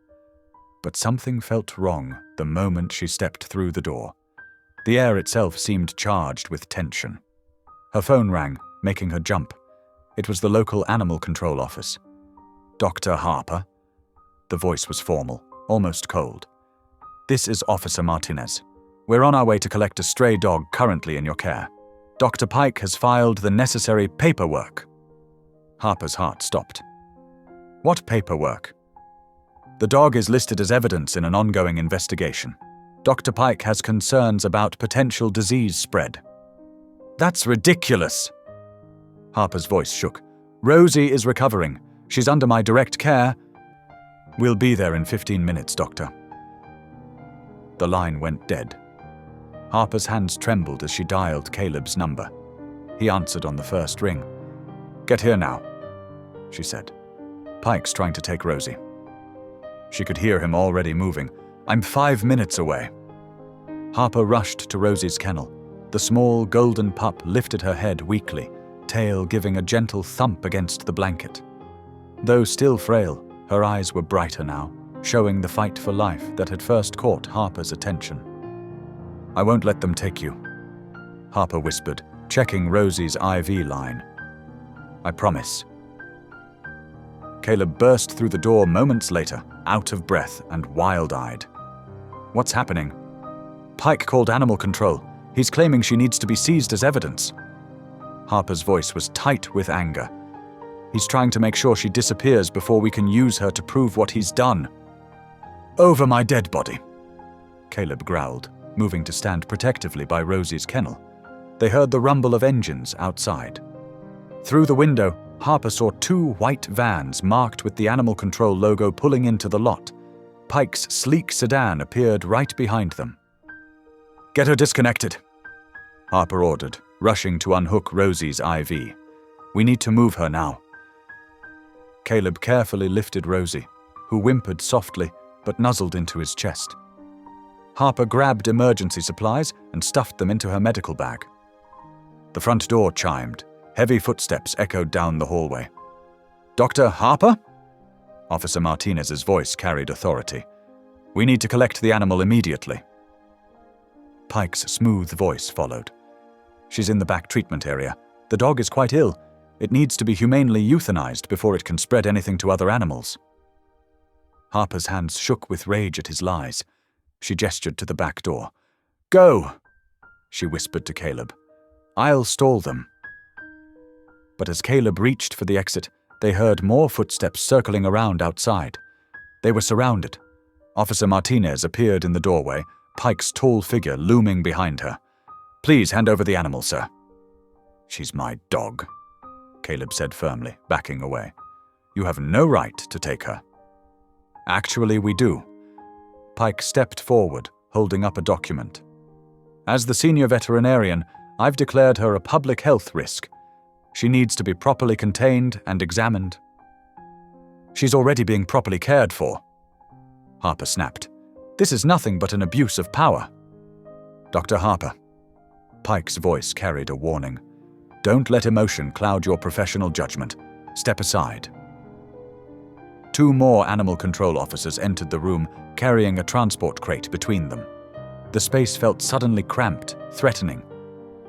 But something felt wrong the moment she stepped through the door. The air itself seemed charged with tension. Her phone rang, making her jump. It was the local animal control office. "Dr. Harper?" The voice was formal, almost cold. "This is Officer Martinez. We're on our way to collect a stray dog currently in your care. Dr. Pike has filed the necessary paperwork." Harper's heart stopped. "What paperwork?" "The dog is listed as evidence in an ongoing investigation. Dr. Pike has concerns about potential disease spread." "That's ridiculous!" Harper's voice shook. "Rosie is recovering. She's under my direct care." "We'll be there in 15 minutes, Doctor." The line went dead. Harper's hands trembled as she dialed Caleb's number. He answered on the first ring. "Get here now," she said. "Pike's trying to take Rosie." She could hear him already moving. "I'm 5 minutes away." Harper rushed to Rosie's kennel. The small golden pup lifted her head weakly, tail giving a gentle thump against the blanket. Though still frail, her eyes were brighter now, showing the fight for life that had first caught Harper's attention. "I won't let them take you," Harper whispered, checking Rosie's IV line. "I promise." Caleb burst through the door moments later, out of breath and wild-eyed. "What's happening?" "Pike called animal control. He's claiming she needs to be seized as evidence." Harper's voice was tight with anger. "He's trying to make sure she disappears before we can use her to prove what he's done." "Over my dead body," Caleb growled, moving to stand protectively by Rosie's kennel. They heard the rumble of engines outside. Through the window, Harper saw 2 white vans marked with the animal control logo pulling into the lot. Pike's sleek sedan appeared right behind them. "Get her disconnected," Harper ordered, rushing to unhook Rosie's IV. "We need to move her now." Caleb carefully lifted Rosie, who whimpered softly but nuzzled into his chest. Harper grabbed emergency supplies and stuffed them into her medical bag. The front door chimed. Heavy footsteps echoed down the hallway. "Dr. Harper?" Officer Martinez's voice carried authority. "We need to collect the animal immediately." Pike's smooth voice followed. "She's in the back treatment area. The dog is quite ill. It needs to be humanely euthanized before it can spread anything to other animals." Harper's hands shook with rage at his lies. She gestured to the back door. "Go," she whispered to Caleb. "I'll stall them." But as Caleb reached for the exit, they heard more footsteps circling around outside. They were surrounded. Officer Martinez appeared in the doorway, Pike's tall figure looming behind her. "Please hand over the animal, sir." "She's my dog," Caleb said firmly, backing away. "You have no right to take her." "Actually, we do." Pike stepped forward, holding up a document. "As the senior veterinarian, I've declared her a public health risk. She needs to be properly contained and examined." "She's already being properly cared for," Harper snapped. "This is nothing but an abuse of power." "Dr. Harper," Pike's voice carried a warning. "Don't let emotion cloud your professional judgment. Step aside." 2 more animal control officers entered the room, carrying a transport crate between them. The space felt suddenly cramped, threatening.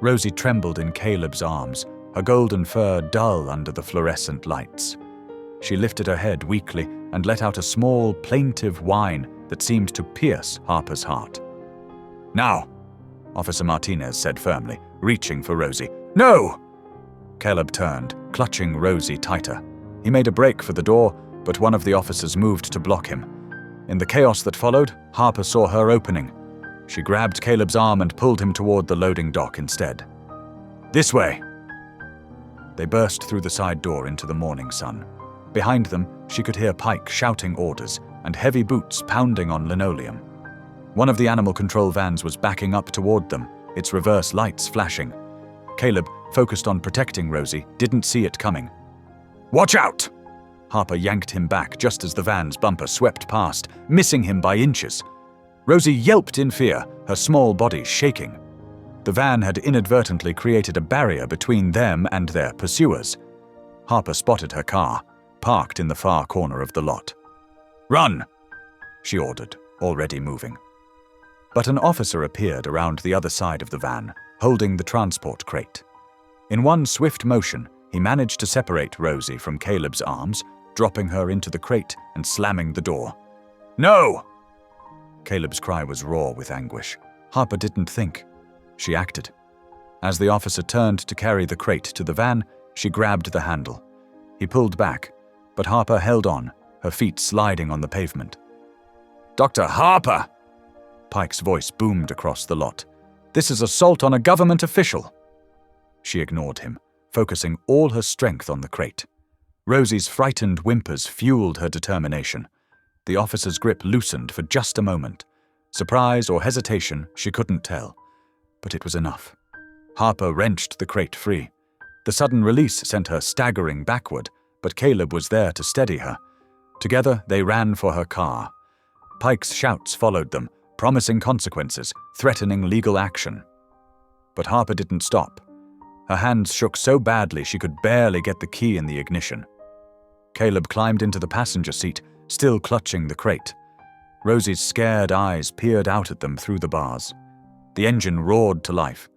Rosie trembled in Caleb's arms, her golden fur dull under the fluorescent lights. She lifted her head weakly and let out a small, plaintive whine that seemed to pierce Harper's heart. "Now," Officer Martinez said firmly, reaching for Rosie. "No!" Caleb turned, clutching Rosie tighter. He made a break for the door, but one of the officers moved to block him. In the chaos that followed, Harper saw her opening. She grabbed Caleb's arm and pulled him toward the loading dock instead. "This way!" They burst through the side door into the morning sun. Behind them, she could hear Pike shouting orders and heavy boots pounding on linoleum. One of the animal control vans was backing up toward them, its reverse lights flashing. Caleb, focused on protecting Rosie, didn't see it coming. "Watch out!" Harper yanked him back just as the van's bumper swept past, missing him by inches. Rosie yelped in fear, her small body shaking. The van had inadvertently created a barrier between them and their pursuers. Harper spotted her car, parked in the far corner of the lot. "Run!" she ordered, already moving. But an officer appeared around the other side of the van, holding the transport crate. In one swift motion, he managed to separate Rosie from Caleb's arms, dropping her into the crate and slamming the door. "No!" Caleb's cry was raw with anguish. Harper didn't think. She acted. As the officer turned to carry the crate to the van, she grabbed the handle. He pulled back, but Harper held on, her feet sliding on the pavement. "Dr. Harper!" Pike's voice boomed across the lot. "This is assault on a government official." She ignored him, focusing all her strength on the crate. Rosie's frightened whimpers fueled her determination. The officer's grip loosened for just a moment. Surprise or hesitation, she couldn't tell. But it was enough. Harper wrenched the crate free. The sudden release sent her staggering backward, but Caleb was there to steady her. Together, they ran for her car. Pike's shouts followed them, promising consequences, threatening legal action. But Harper didn't stop. Her hands shook so badly she could barely get the key in the ignition. Caleb climbed into the passenger seat, still clutching the crate. Rosie's scared eyes peered out at them through the bars. The engine roared to life.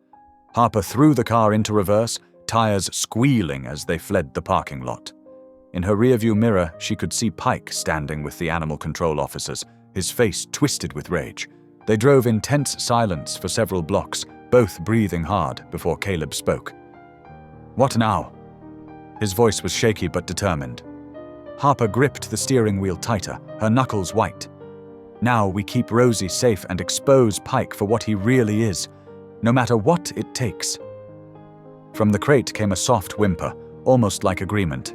Harper threw the car into reverse, tires squealing as they fled the parking lot. In her rearview mirror, she could see Pike standing with the animal control officers, his face twisted with rage. They drove in tense silence for several blocks, both breathing hard before Caleb spoke. "What now?" His voice was shaky but determined. Harper gripped the steering wheel tighter, her knuckles white. "Now we keep Rosie safe and expose Pike for what he really is, no matter what it takes." From the crate came a soft whimper, almost like agreement.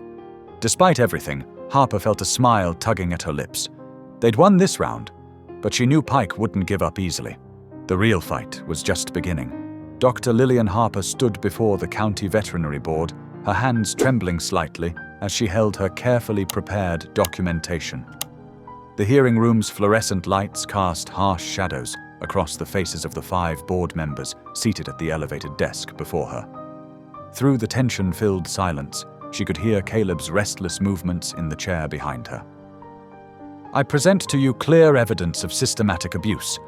Despite everything, Harper felt a smile tugging at her lips. They'd won this round, but she knew Pike wouldn't give up easily. The real fight was just beginning. Dr. Lillian Harper stood before the County Veterinary Board, her hands trembling slightly as she held her carefully prepared documentation. The hearing room's fluorescent lights cast harsh shadows across the faces of the 5 board members seated at the elevated desk before her. Through the tension-filled silence, she could hear Caleb's restless movements in the chair behind her. "I present to you clear evidence of systematic abuse,"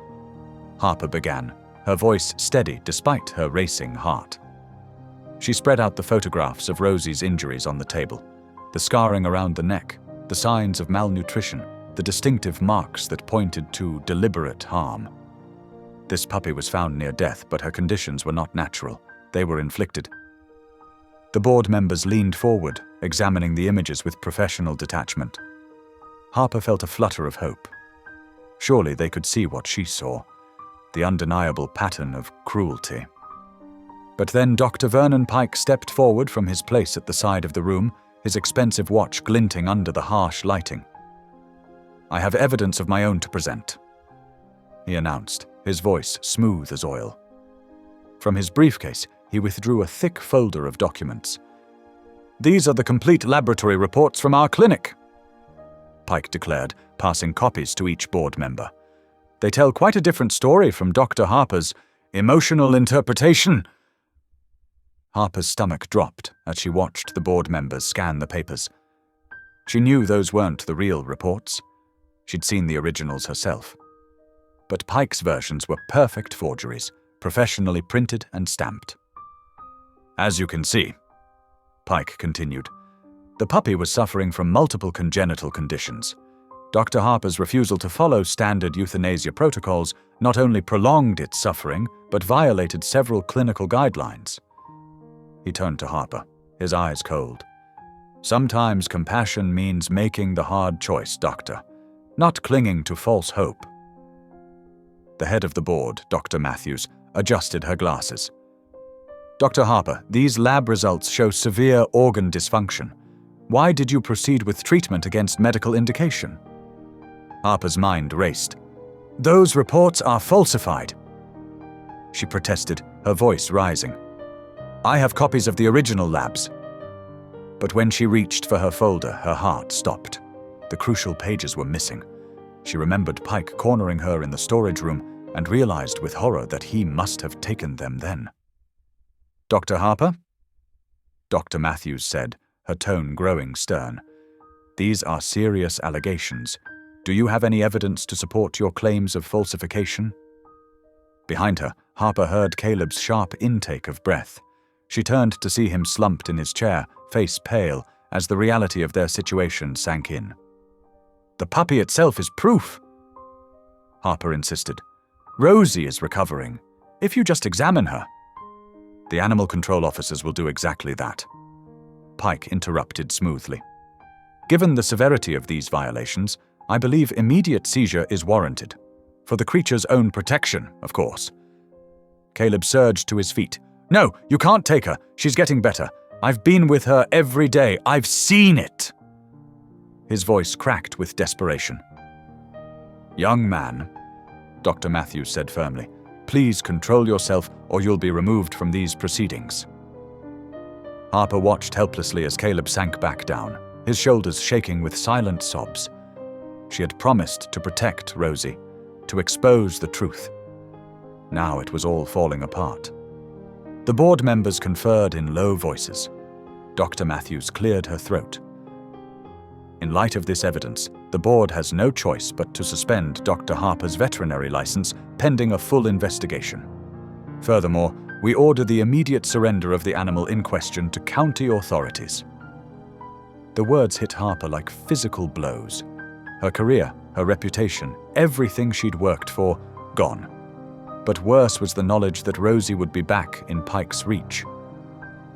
Harper began, her voice steady despite her racing heart. She spread out the photographs of Rosie's injuries on the table, the scarring around the neck, the signs of malnutrition, the distinctive marks that pointed to deliberate harm. This puppy was found near death, but her conditions were not natural. They were inflicted. The board members leaned forward, examining the images with professional detachment. Harper felt a flutter of hope. Surely they could see what she saw, the undeniable pattern of cruelty. But then Dr. Vernon Pike stepped forward from his place at the side of the room, his expensive watch glinting under the harsh lighting. "I have evidence of my own to present," he announced, his voice smooth as oil. From his briefcase, he withdrew a thick folder of documents. "These are the complete laboratory reports from our clinic," Pike declared, passing copies to each board member. "They tell quite a different story from Dr. Harper's emotional interpretation." Harper's stomach dropped as she watched the board members scan the papers. She knew those weren't the real reports. She'd seen the originals herself. But Pike's versions were perfect forgeries, professionally printed and stamped. "As you can see," Pike continued, "the puppy was suffering from multiple congenital conditions. Dr. Harper's refusal to follow standard euthanasia protocols not only prolonged its suffering, but violated several clinical guidelines." He turned to Harper, his eyes cold. "Sometimes compassion means making the hard choice, Doctor, not clinging to false hope." The head of the board, Dr. Matthews, adjusted her glasses. "Dr. Harper, these lab results show severe organ dysfunction. Why did you proceed with treatment against medical indication? Harper's mind raced. Those reports are falsified. She protested, her voice rising. I have copies of the original labs. But when she reached for her folder, her heart stopped. The crucial pages were missing. She remembered Pike cornering her in the storage room and realized with horror that he must have taken them then. Dr. Harper? Dr. Matthews said, her tone growing stern. These are serious allegations. Do you have any evidence to support your claims of falsification? Behind her, Harper heard Caleb's sharp intake of breath. She turned to see him slumped in his chair, face pale, as the reality of their situation sank in. The puppy itself is proof, Harper insisted. Rosie is recovering. If you just examine her. The animal control officers will do exactly that. Pike interrupted smoothly. Given the severity of these violations, I believe immediate seizure is warranted. For the creature's own protection, of course. Caleb surged to his feet. No, you can't take her. She's getting better. I've been with her every day. I've seen it. His voice cracked with desperation. Young man, Dr. Matthews said firmly, please control yourself or you'll be removed from these proceedings. Harper watched helplessly as Caleb sank back down, his shoulders shaking with silent sobs. She had promised to protect Rosie, to expose the truth. Now it was all falling apart. The board members conferred in low voices. Dr. Matthews cleared her throat. In light of this evidence, the board has no choice but to suspend Dr. Harper's veterinary license pending a full investigation. Furthermore, we order the immediate surrender of the animal in question to county authorities. The words hit Harper like physical blows. Her career, her reputation, everything she'd worked for, gone. But worse was the knowledge that Rosie would be back in Pike's reach.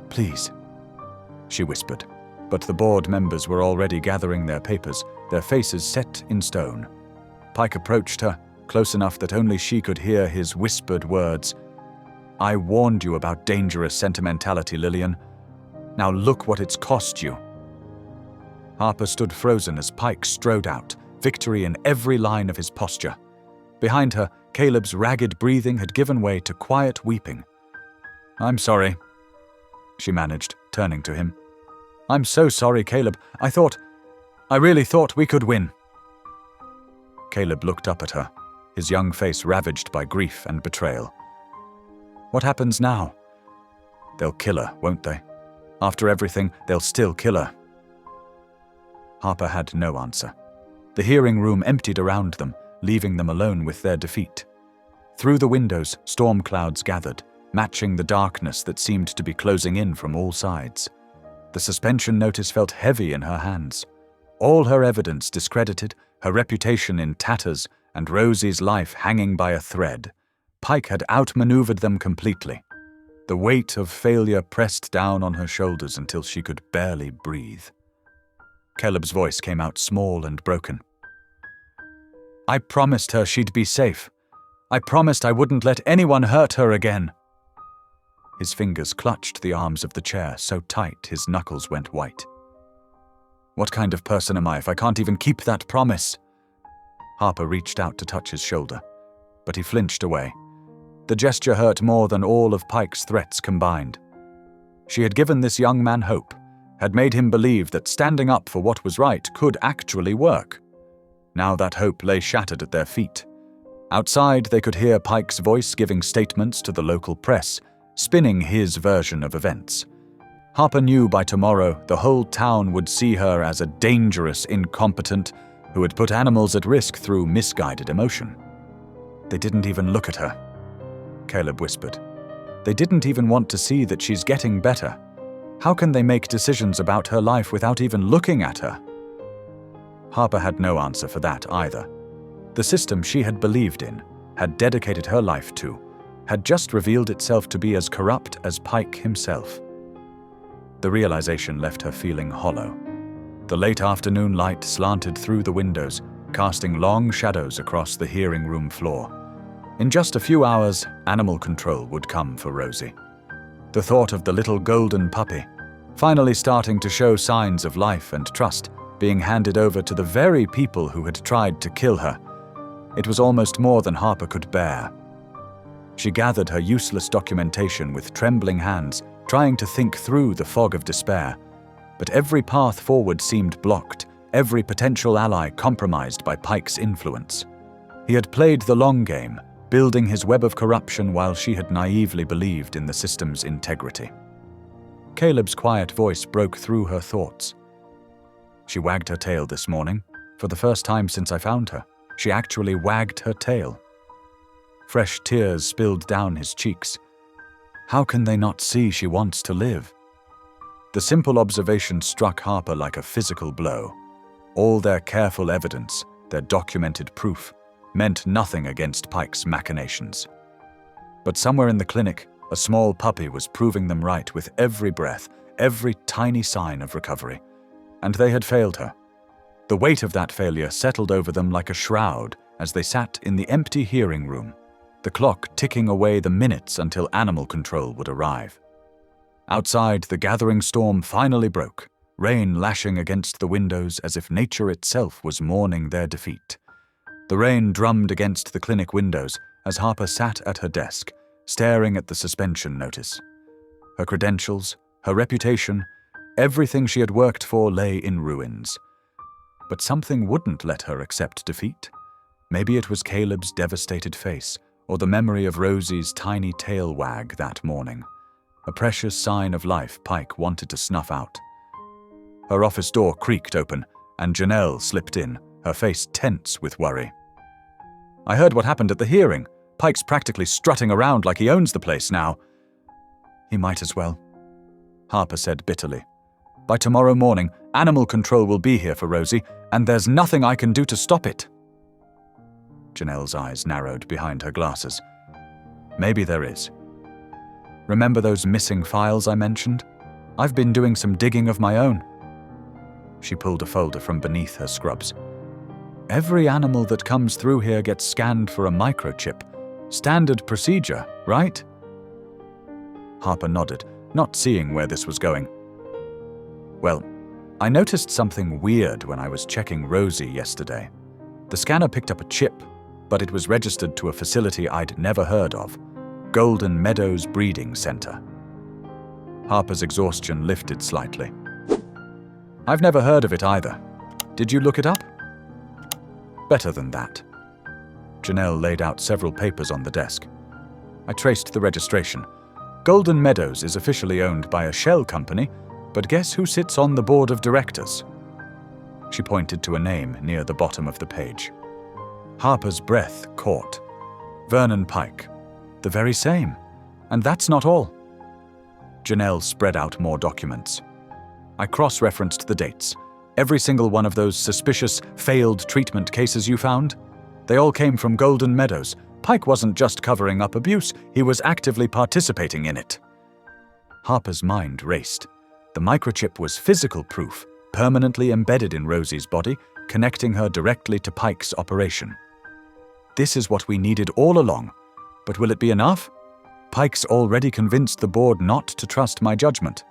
Please, she whispered, but the board members were already gathering their papers, their faces set in stone. Pike approached her, close enough that only she could hear his whispered words. I warned you about dangerous sentimentality, Lillian. Now look what it's cost you. Harper stood frozen as Pike strode out, victory in every line of his posture. Behind her, Caleb's ragged breathing had given way to quiet weeping. I'm sorry, she managed, turning to him. I'm so sorry, Caleb. I really thought we could win. Caleb looked up at her, his young face ravaged by grief and betrayal. What happens now? They'll kill her, won't they? After everything, they'll still kill her. Harper had no answer. The hearing room emptied around them, leaving them alone with their defeat. Through the windows, storm clouds gathered, matching the darkness that seemed to be closing in from all sides. The suspension notice felt heavy in her hands. All her evidence discredited, her reputation in tatters, and Rosie's life hanging by a thread. Pike had outmaneuvered them completely. The weight of failure pressed down on her shoulders until she could barely breathe. Caleb's voice came out small and broken. I promised her she'd be safe. I promised I wouldn't let anyone hurt her again. His fingers clutched the arms of the chair so tight his knuckles went white. What kind of person am I if I can't even keep that promise? Harper reached out to touch his shoulder, but he flinched away. The gesture hurt more than all of Pike's threats combined. She had given this young man hope, had made him believe that standing up for what was right could actually work. Now that hope lay shattered at their feet. Outside, they could hear Pike's voice giving statements to the local press, spinning his version of events. Harper knew by tomorrow the whole town would see her as a dangerous incompetent who had put animals at risk through misguided emotion. They didn't even look at her, Caleb whispered. They didn't even want to see that she's getting better. How can they make decisions about her life without even looking at her? Harper had no answer for that either. The system she had believed in, had dedicated her life to, had just revealed itself to be as corrupt as Pike himself. The realization left her feeling hollow. The late afternoon light slanted through the windows, casting long shadows across the hearing room floor. In just a few hours, animal control would come for Rosie. The thought of the little golden puppy, finally starting to show signs of life and trust, being handed over to the very people who had tried to kill her. It was almost more than Harper could bear. She gathered her useless documentation with trembling hands, trying to think through the fog of despair. But every path forward seemed blocked, every potential ally compromised by Pike's influence. He had played the long game, building his web of corruption while she had naively believed in the system's integrity. Caleb's quiet voice broke through her thoughts. She wagged her tail this morning. For the first time since I found her, she actually wagged her tail. Fresh tears spilled down his cheeks. How can they not see she wants to live? The simple observation struck Harper like a physical blow. All their careful evidence, their documented proof, meant nothing against Pike's machinations. But somewhere in the clinic, a small puppy was proving them right with every breath, every tiny sign of recovery. And they had failed her. The weight of that failure settled over them like a shroud as they sat in the empty hearing room, the clock ticking away the minutes until animal control would arrive. Outside, the gathering storm finally broke, rain lashing against the windows as if nature itself was mourning their defeat. The rain drummed against the clinic windows as Harper sat at her desk, staring at the suspension notice. Her credentials, her reputation, everything she had worked for lay in ruins. But something wouldn't let her accept defeat. Maybe it was Caleb's devastated face, or the memory of Rosie's tiny tail wag that morning, a precious sign of life Pike wanted to snuff out. Her office door creaked open, and Janelle slipped in, her face tense with worry. I heard what happened at the hearing. Pike's practically strutting around like he owns the place now. He might as well, Harper said bitterly. By tomorrow morning, animal control will be here for Rosie, and there's nothing I can do to stop it. Janelle's eyes narrowed behind her glasses. Maybe there is. Remember those missing files I mentioned? I've been doing some digging of my own. She pulled a folder from beneath her scrubs. Every animal that comes through here gets scanned for a microchip. Standard procedure, right? Harper nodded, not seeing where this was going. Well, I noticed something weird when I was checking Rosie yesterday. The scanner picked up a chip, but it was registered to a facility I'd never heard of, Golden Meadows Breeding Center. Harper's exhaustion lifted slightly. I've never heard of it either. Did you look it up? Better than that. Janelle laid out several papers on the desk. I traced the registration. Golden Meadows is officially owned by a shell company, but guess who sits on the board of directors? She pointed to a name near the bottom of the page. Harper's breath caught. Vernon Pike. The very same. And that's not all. Janelle spread out more documents. I cross-referenced the dates. Every single one of those suspicious, failed treatment cases you found, they all came from Golden Meadows. Pike wasn't just covering up abuse, he was actively participating in it. Harper's mind raced. The microchip was physical proof, permanently embedded in Rosie's body, connecting her directly to Pike's operation. This is what we needed all along. But will it be enough? Pike's already convinced the board not to trust my judgment.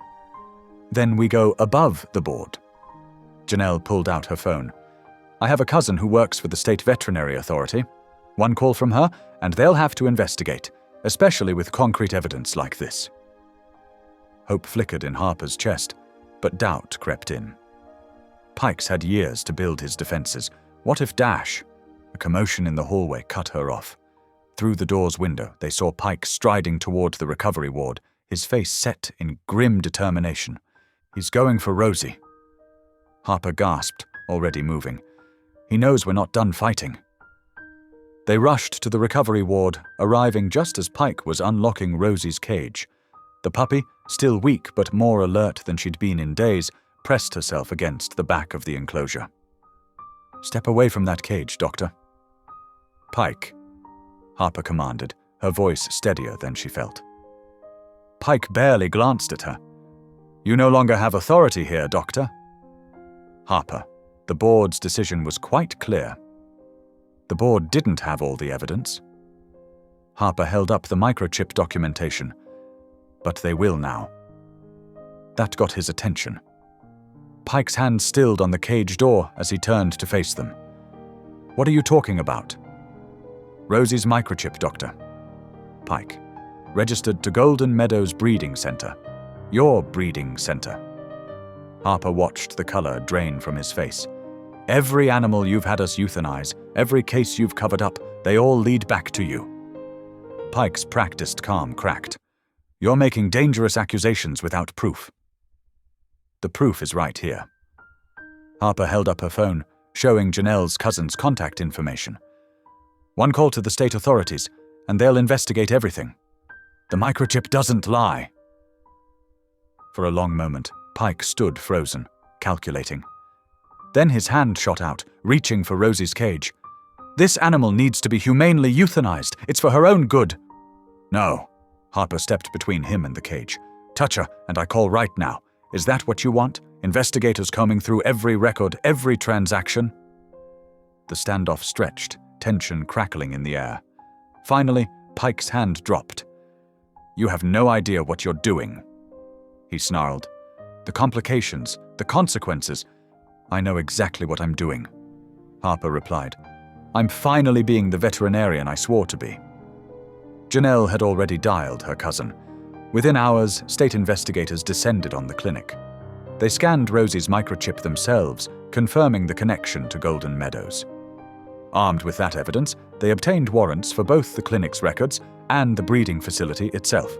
Then we go above the board. Janelle pulled out her phone. I have a cousin who works for the State Veterinary Authority. One call from her, and they'll have to investigate, especially with concrete evidence like this. Hope flickered in Harper's chest, but doubt crept in. Pike's had years to build his defenses. What if Dash? A commotion in the hallway cut her off. Through the door's window, they saw Pike striding toward the recovery ward, his face set in grim determination. He's going for Rosie. Harper gasped, already moving. He knows we're not done fighting. They rushed to the recovery ward, arriving just as Pike was unlocking Rosie's cage. The puppy, still weak but more alert than she'd been in days, pressed herself against the back of the enclosure. Step away from that cage, Doctor. Pike, Harper commanded, her voice steadier than she felt. Pike barely glanced at her. You no longer have authority here, Doctor. Harper, the board's decision was quite clear. The board didn't have all the evidence. Harper held up the microchip documentation. But they will now. That got his attention. Pike's hand stilled on the cage door as he turned to face them. "What are you talking about?" "Rosie's microchip, Doctor." Pike. "Registered to Golden Meadows Breeding Center. Your breeding center." Harper watched the color drain from his face. "Every animal you've had us euthanize, every case you've covered up, they all lead back to you." Pike's practiced calm cracked. "You're making dangerous accusations without proof." "The proof is right here." Harper held up her phone, showing Janelle's cousin's contact information. "One call to the state authorities, and they'll investigate everything. The microchip doesn't lie." For a long moment, Pike stood frozen, calculating. Then his hand shot out, reaching for Rosie's cage. "This animal needs to be humanely euthanized. It's for her own good." "No." Harper stepped between him and the cage. "Touch her, and I call right now. Is that what you want? Investigators combing through every record, every transaction?" The standoff stretched, tension crackling in the air. Finally, Pike's hand dropped. "You have no idea what you're doing," he snarled. "The complications, the consequences. I know exactly what I'm doing," Harper replied. "I'm finally being the veterinarian I swore to be." Janelle had already dialed her cousin. Within hours, state investigators descended on the clinic. They scanned Rosie's microchip themselves, confirming the connection to Golden Meadows. Armed with that evidence, they obtained warrants for both the clinic's records and the breeding facility itself.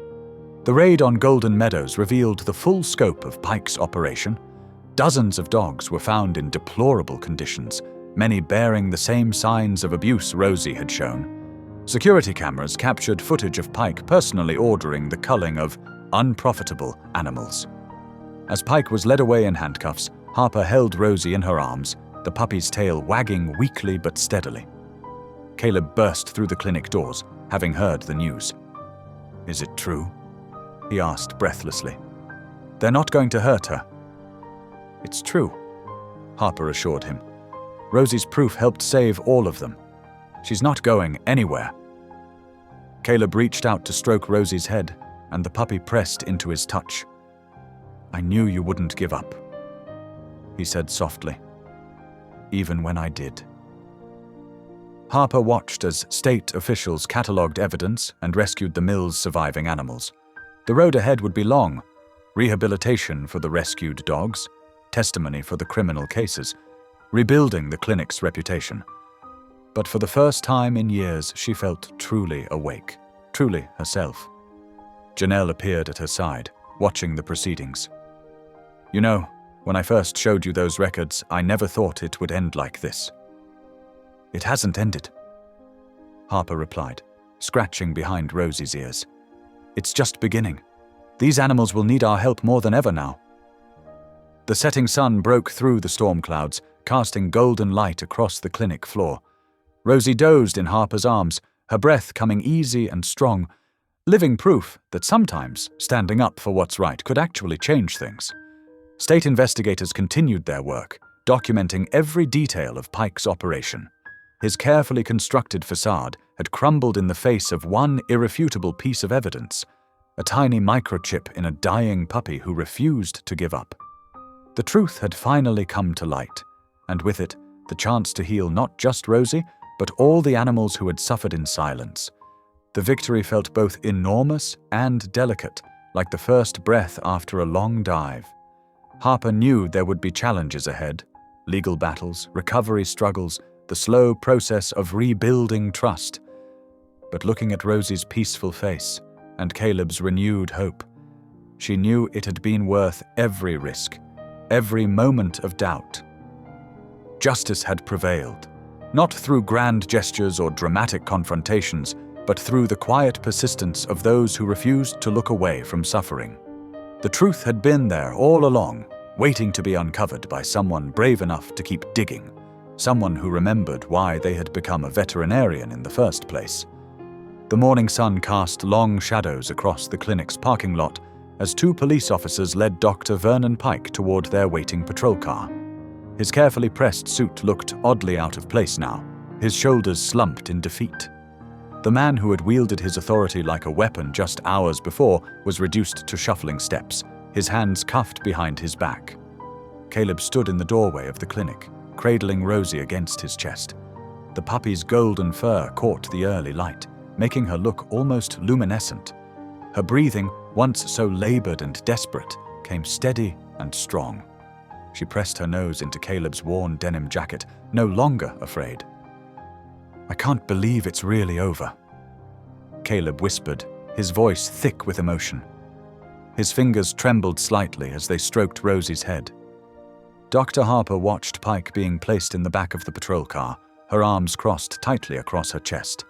The raid on Golden Meadows revealed the full scope of Pike's operation. Dozens of dogs were found in deplorable conditions, many bearing the same signs of abuse Rosie had shown. Security cameras captured footage of Pike personally ordering the culling of unprofitable animals. As Pike was led away in handcuffs, Harper held Rosie in her arms, the puppy's tail wagging weakly but steadily. Caleb burst through the clinic doors, having heard the news. "Is it true?" he asked breathlessly. "They're not going to hurt her." "It's true," Harper assured him. "Rosie's proof helped save all of them. She's not going anywhere." Caleb reached out to stroke Rosie's head, and the puppy pressed into his touch. "I knew you wouldn't give up," he said softly. "Even when I did." Harper watched as state officials catalogued evidence and rescued the mill's surviving animals. The road ahead would be long: rehabilitation for the rescued dogs, testimony for the criminal cases, rebuilding the clinic's reputation. But for the first time in years, she felt truly awake, truly herself. Janelle appeared at her side, watching the proceedings. "You know, when I first showed you those records, I never thought it would end like this." "It hasn't ended," Harper replied, scratching behind Rosie's ears. "It's just beginning. These animals will need our help more than ever now." The setting sun broke through the storm clouds, casting golden light across the clinic floor. Rosie dozed in Harper's arms, her breath coming easy and strong, living proof that sometimes standing up for what's right could actually change things. State investigators continued their work, documenting every detail of Pike's operation. His carefully constructed facade had crumbled in the face of one irrefutable piece of evidence: a tiny microchip in a dying puppy who refused to give up. The truth had finally come to light, and with it, the chance to heal not just Rosie, but all the animals who had suffered in silence. The victory felt both enormous and delicate, like the first breath after a long dive. Harper knew there would be challenges ahead: legal battles, recovery struggles, the slow process of rebuilding trust. But looking at Rosie's peaceful face and Caleb's renewed hope, she knew it had been worth every risk, every moment of doubt. Justice had prevailed, not through grand gestures or dramatic confrontations, but through the quiet persistence of those who refused to look away from suffering. The truth had been there all along, waiting to be uncovered by someone brave enough to keep digging, someone who remembered why they had become a veterinarian in the first place. The morning sun cast long shadows across the clinic's parking lot as two police officers led Dr. Vernon Pike toward their waiting patrol car. His carefully pressed suit looked oddly out of place now, his shoulders slumped in defeat. The man who had wielded his authority like a weapon just hours before was reduced to shuffling steps, his hands cuffed behind his back. Caleb stood in the doorway of the clinic, cradling Rosie against his chest. The puppy's golden fur caught the early light, making her look almost luminescent. Her breathing, once so labored and desperate, came steady and strong. She pressed her nose into Caleb's worn denim jacket, no longer afraid. "I can't believe it's really over," Caleb whispered, his voice thick with emotion. His fingers trembled slightly as they stroked Rosie's head. Dr. Harper watched Pike being placed in the back of the patrol car, her arms crossed tightly across her chest.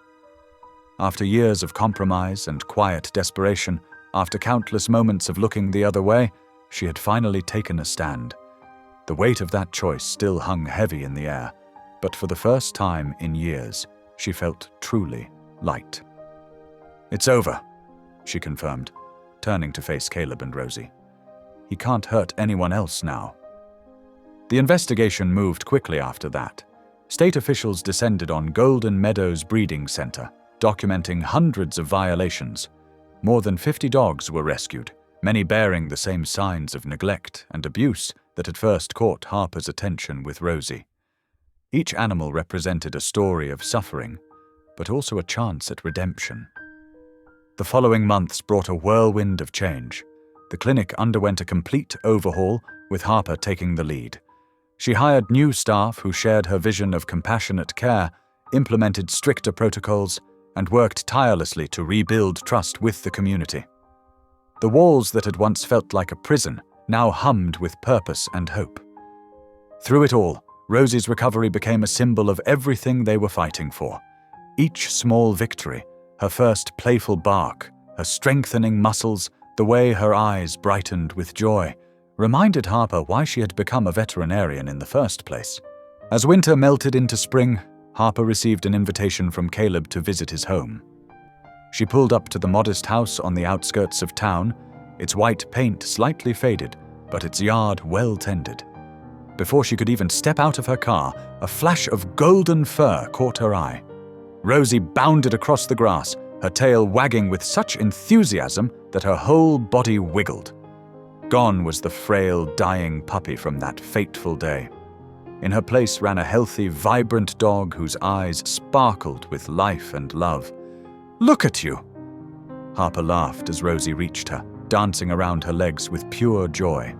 After years of compromise and quiet desperation, after countless moments of looking the other way, she had finally taken a stand. The weight of that choice still hung heavy in the air, but for the first time in years, she felt truly light. "It's over," she confirmed, turning to face Caleb and Rosie. "He can't hurt anyone else now." The investigation moved quickly after that. State officials descended on Golden Meadows Breeding Center, documenting hundreds of violations. More than 50 dogs were rescued, many bearing the same signs of neglect and abuse that had first caught Harper's attention with Rosie. Each animal represented a story of suffering, but also a chance at redemption. The following months brought a whirlwind of change. The clinic underwent a complete overhaul, with Harper taking the lead. She hired new staff who shared her vision of compassionate care, implemented stricter protocols, and worked tirelessly to rebuild trust with the community. The walls that had once felt like a prison now hummed with purpose and hope. Through it all, Rosie's recovery became a symbol of everything they were fighting for. Each small victory, her first playful bark, her strengthening muscles, the way her eyes brightened with joy, reminded Harper why she had become a veterinarian in the first place. As winter melted into spring, Harper received an invitation from Caleb to visit his home. She pulled up to the modest house on the outskirts of town, its white paint slightly faded, but its yard well tended. Before she could even step out of her car, a flash of golden fur caught her eye. Rosie bounded across the grass, her tail wagging with such enthusiasm that her whole body wiggled. Gone was the frail, dying puppy from that fateful day. In her place ran a healthy, vibrant dog whose eyes sparkled with life and love. "Look at you!" Harper laughed as Rosie reached her, dancing around her legs with pure joy.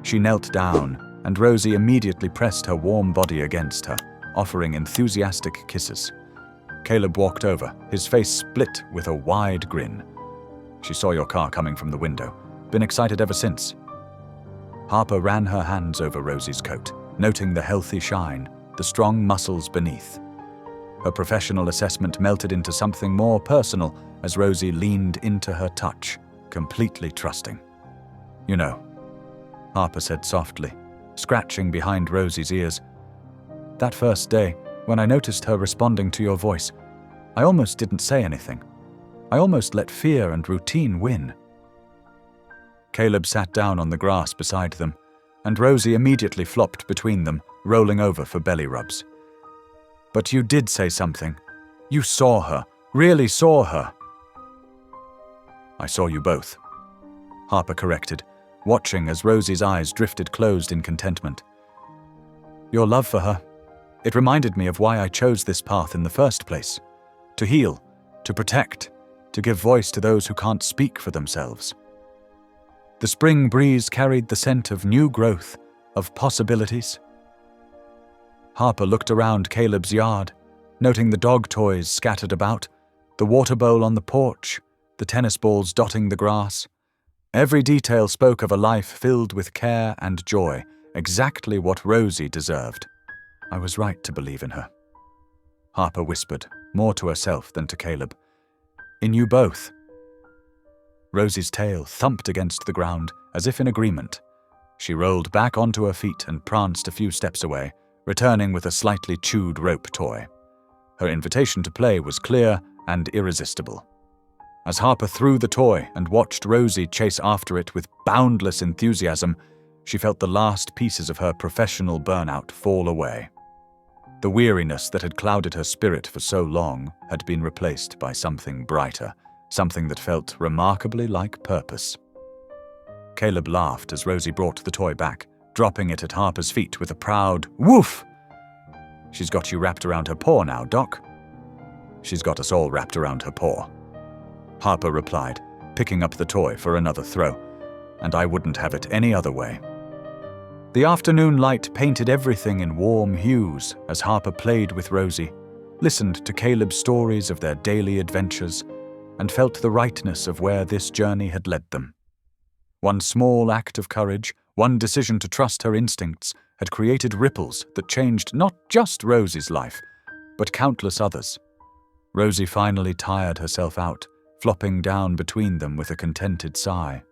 She knelt down, and Rosie immediately pressed her warm body against her, offering enthusiastic kisses. Caleb walked over, his face split with a wide grin. "She saw your car coming from the window. Been excited ever since." Harper ran her hands over Rosie's coat, noting the healthy shine, the strong muscles beneath. Her professional assessment melted into something more personal as Rosie leaned into her touch, completely trusting. "You know," Harper said softly, scratching behind Rosie's ears, "that first day, when I noticed her responding to your voice, I almost didn't say anything. I almost let fear and routine win." Caleb sat down on the grass beside them, and Rosie immediately flopped between them, rolling over for belly rubs. "But you did say something. You saw her, really saw her." "I saw you both," Harper corrected, watching as Rosie's eyes drifted closed in contentment. "Your love for her, it reminded me of why I chose this path in the first place. To heal, to protect, to give voice to those who can't speak for themselves." The spring breeze carried the scent of new growth, of possibilities. Harper looked around Caleb's yard, noting the dog toys scattered about, the water bowl on the porch, the tennis balls dotting the grass. Every detail spoke of a life filled with care and joy, exactly what Rosie deserved. "I was right to believe in her," Harper whispered, more to herself than to Caleb. "In you both." Rosie's tail thumped against the ground, as if in agreement. She rolled back onto her feet and pranced a few steps away, returning with a slightly chewed rope toy. Her invitation to play was clear and irresistible. As Harper threw the toy and watched Rosie chase after it with boundless enthusiasm, she felt the last pieces of her professional burnout fall away. The weariness that had clouded her spirit for so long had been replaced by something brighter, something that felt remarkably like purpose. Caleb laughed as Rosie brought the toy back, dropping it at Harper's feet with a proud woof. "She's got you wrapped around her paw now, Doc." "She's got us all wrapped around her paw," Harper replied, picking up the toy for another throw, "and I wouldn't have it any other way." The afternoon light painted everything in warm hues as Harper played with Rosie, listened to Caleb's stories of their daily adventures, and felt the rightness of where this journey had led them. One small act of courage, one decision to trust her instincts, had created ripples that changed not just Rosie's life, but countless others. Rosie finally tired herself out, flopping down between them with a contented sigh.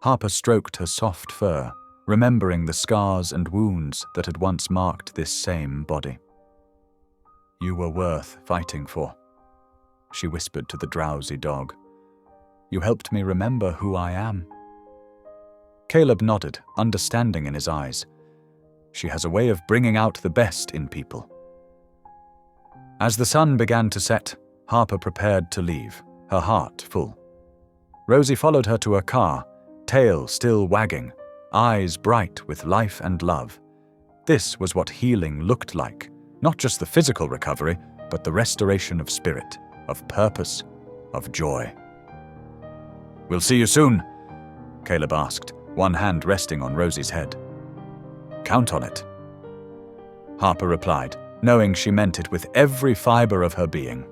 Harper stroked her soft fur, remembering the scars and wounds that had once marked this same body. "You were worth fighting for," she whispered to the drowsy dog. "You helped me remember who I am." Caleb nodded, understanding in his eyes. She has a way of bringing out the best in people. As the sun began to set, Harper prepared to leave, her heart full. Rosie followed her to her car, tail still wagging, eyes bright with life and love. This was what healing looked like, not just the physical recovery, but the restoration of spirit, of purpose, of joy. "We'll see you soon," Caleb asked, one hand resting on Rosie's head. "Count on it," Harper replied, knowing she meant it with every fiber of her being.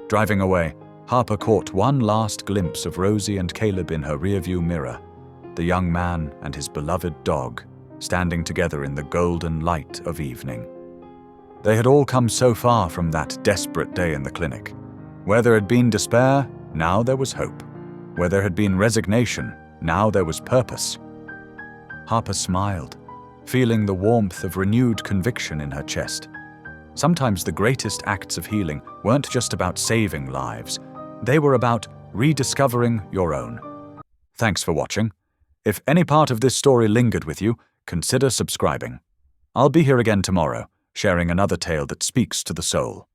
Driving away, Harper caught one last glimpse of Rosie and Caleb in her rearview mirror, the young man and his beloved dog, standing together in the golden light of evening. They had all come so far from that desperate day in the clinic. Where there had been despair, now there was hope. Where there had been resignation, now there was purpose. Harper smiled, feeling the warmth of renewed conviction in her chest. Sometimes the greatest acts of healing weren't just about saving lives. They were about rediscovering your own. Thanks for watching. If any part of this story lingered with you, consider subscribing. I'll be here again tomorrow, sharing another tale that speaks to the soul.